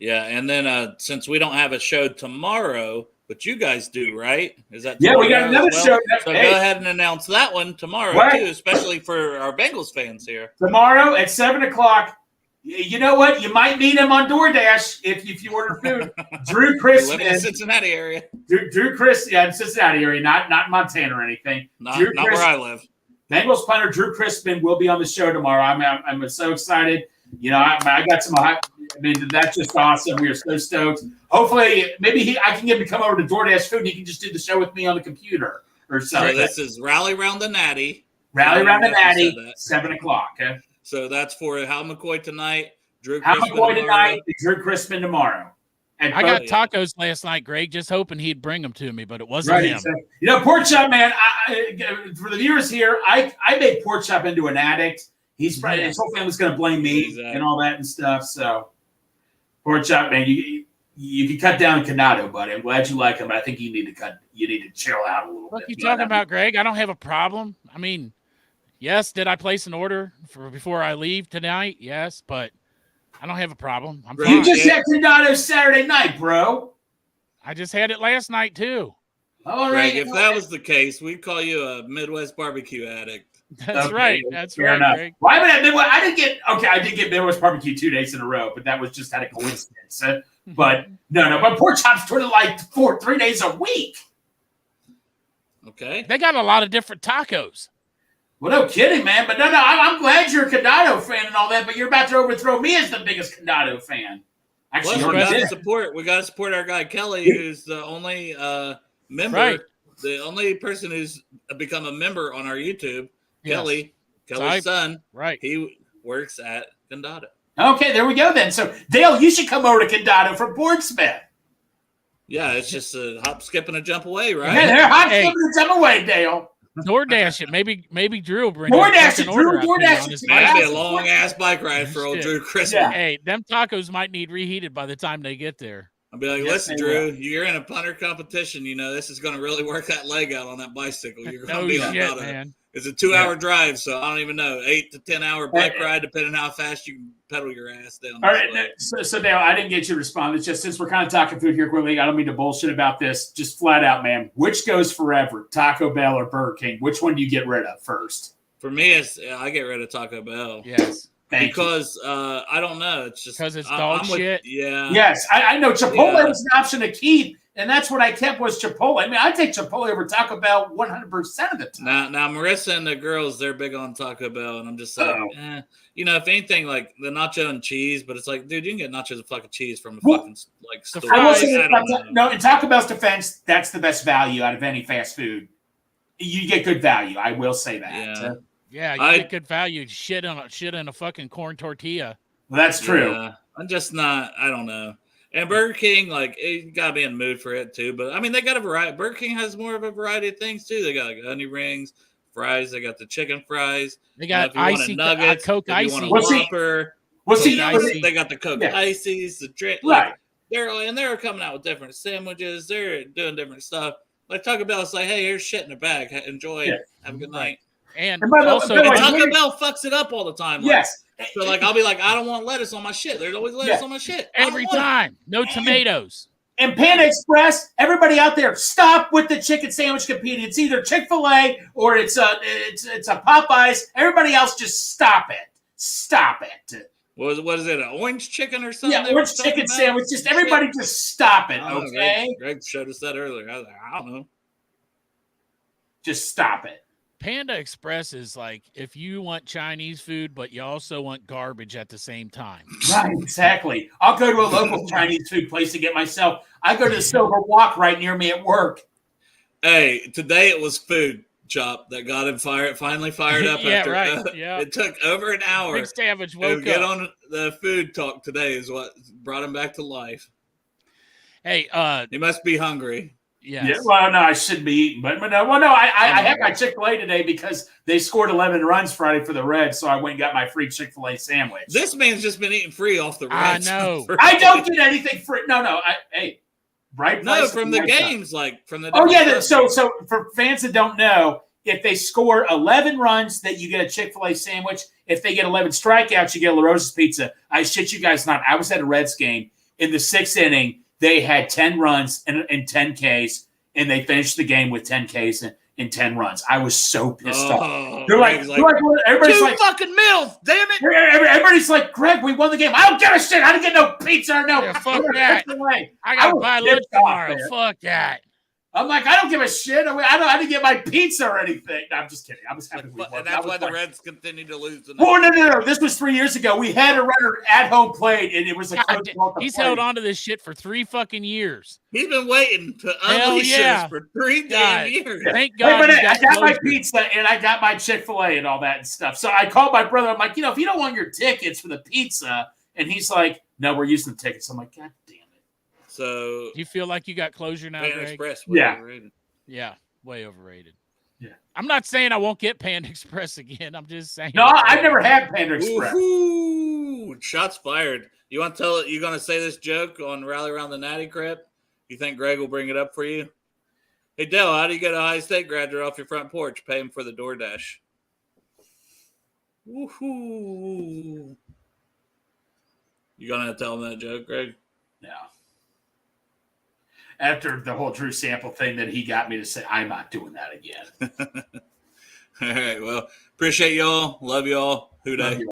Yeah, and then since we don't have a show tomorrow, but you guys do, right? Is that tomorrow? Yeah, we got another show. So go ahead and announce that one tomorrow too, especially for our Bengals fans here. Tomorrow at 7:00. You know what? You might meet him on DoorDash if you order food. Drew Chrisman, live in the Cincinnati area. Drew Chris, in Cincinnati area, not Montana or anything. Not where I live. Bengals punter Drew Chrisman will be on the show tomorrow. I'm so excited. I got some. I mean, that's just awesome. We are so stoked. Hopefully, maybe I can get him to come over to DoorDash food and he can just do the show with me on the computer or something. So this is Rally Round the Natty. Rally Round the Natty, 7:00. Okay. So that's for Hal McCoy tonight, Drew Hal Chrisman McCoy tonight, Drew Chrisman tomorrow. And I got tacos last night, Greg, just hoping he'd bring them to me, but it wasn't him. So, pork chop, man. For the viewers here, I made pork chop into an addict. His whole family's going to blame me and all that and stuff. So, pork chop, man, you can cut down Canado, buddy. I'm glad you like him, but I think you need to chill out a little bit. What are you talking about, Greg? I don't have a problem. I mean, yes, did I place an order before I leave tonight? Yes, but I don't have a problem. I'm fine. You just had Canado Saturday night, bro. I just had it last night too. All right. Greg, if that was the case, we'd call you a Midwest barbecue addict. That's right. That's fair right, enough. Greg. Why would I did get Midwest barbecue 2 days in a row, but that was just out of coincidence. But no, but pork chops sort of like 3 days a week. Okay. They got a lot of different tacos. Well, no kidding, man. But no, I'm glad you're a Condado fan and all that, but you're about to overthrow me as the biggest Condado fan. Actually, we got to support our guy Kelly, who's the only member, the only person who's become a member on our YouTube. Yes. Kelly's son. Right. He works at Condado. Okay, there we go then. So, Dale, you should come over to Condado for Boardsmith. Yeah, it's just a hop, skip, and a jump away, right? Yeah, they're hop, skip, and a jump away, Dale. DoorDash it. Maybe Drew will bring DoorDash a it, fucking Drew. order out to you DoorDash on it. his That'd be a bicycle. long ass bike ride for old Shit. Drew Christmas. Yeah. Hey, them tacos might need reheated by the time they get there. I'll be like, Yes, listen, they Drew, will. you're in a punter competition. You know, this is going to really work that leg out on that bicycle. You're going to No be shit, about man. it's a 2-hour drive, so I don't even know, 8 to 10 hour bike ride, depending on how fast you can pedal your ass down. All right, so Dale, I didn't get you to respond. It's just since we're kind of talking food here quickly, I don't mean to bullshit about this. Just flat out, man. Which goes forever, Taco Bell or Burger King? Which one do you get rid of first? For me, I get rid of Taco Bell. Yes. Because I don't know. It's just because it's dog shit. Yeah. Yes, I know Chipotle was an option to keep, and that's what I kept was Chipotle. I mean, I take Chipotle over Taco Bell 100% of the time. Now Marissa and the girls, they're big on Taco Bell, and I'm just like, you know, if anything, like the nacho and cheese, but it's like, dude, you can get nachos and fucking cheese from a fucking like store. I will say, no, in Taco Bell's defense, that's the best value out of any fast food. You get good value. I will say that. Yeah, you get good value. Shit in a fucking corn tortilla. Well, that's true. Yeah, I'm just not. I don't know. And Burger King, like, you gotta be in the mood for it too. But I mean, they got a variety. Burger King has more of a variety of things too. They got like onion rings, fries. They got the chicken fries. They got icy nuggets, Coke icy. icy. They got the Coke ices, the drink. Right. They're coming out with different sandwiches. They're doing different stuff. Like Taco Bell, it's like, hey, here's shit in a bag. Enjoy. Yeah. Have a good night. And also, Taco Bell fucks it up all the time. Like, yes. So, like, I'll be like, I don't want lettuce on my shit. There's always lettuce on my shit. Every time. No tomatoes. And Panda Express, everybody out there, stop with the chicken sandwich competing. It's either Chick-fil-A or it's a Popeyes. Everybody else, just stop it. Stop it. What is it? An orange chicken or something? Yeah, orange chicken sandwich. Just everybody, just stop it. Okay. Greg showed us that earlier. I was like, I don't know. Just stop it. Panda Express is like if you want Chinese food, but you also want garbage at the same time. Right, exactly. I'll go to a local Chinese food place to get myself. I go to the Silver Walk right near me at work. Hey, today it was Food Chop that got him finally fired up. Yeah, after, right. Yeah. It took over an hour. Big Savage woke get up. on the food talk today is what brought him back to life. Hey, he must be hungry. Yes. Yeah, well, no, I shouldn't be eating, but no. Well, no, I had my Chick-fil-A today because they scored 11 runs Friday for the Reds, so I went and got my free Chick-fil-A sandwich. This man's just been eating free off the Reds. I know. I don't get anything free. No. Right? No, from the games, like from the. Oh yeah. So for fans that don't know, if they score 11 runs, that you get a Chick-fil-A sandwich. If they get 11 strikeouts, you get a La Rosa's pizza. I shit you guys not. I was at a Reds game in the 6th inning. They had 10 runs and 10 Ks, and they finished the game with 10 Ks and 10 runs. I was so pissed off. They're like, everybody's like, fucking mills, damn it. Everybody's like, Greg, we won the game. I don't give a shit. I didn't get no pizza or no. Yeah, fuck that. I got to buy lunch tomorrow. Fuck that. I'm like, I don't give a shit. I didn't get my pizza or anything. No, I'm just kidding. I was happy we won. And that's why the Reds continue to lose. Oh, no. This was 3 years ago. We had a runner at home plate, and it was a he's held on to this shit for 3 fucking years. He's been waiting to unleash this for 3 damn years. Thank God. Hey, I got my pizza, and I got my Chick-fil-A and all that and stuff. So I called my brother. I'm like, if you don't want your tickets for the pizza, and he's like, no, we're using the tickets. I'm like, God damn it. So do you feel like you got closure now, Greg? Express, overrated. Yeah, way overrated. Yeah. I'm not saying I won't get Panda Express again. I'm just saying. No, I've never had Panda Express. Ooh, shots fired. You want to tell it? You going to say this joke on Rally Around the Natty Crep? You think Greg will bring it up for you? Hey, Dell, how do you get a high state graduate off your front porch? Pay him for the DoorDash. Woohoo. You going to tell him that joke, Greg? No. After the whole Drew Sample thing that he got me to say, I'm not doing that again. All right. Well, appreciate y'all. Love y'all. Who day?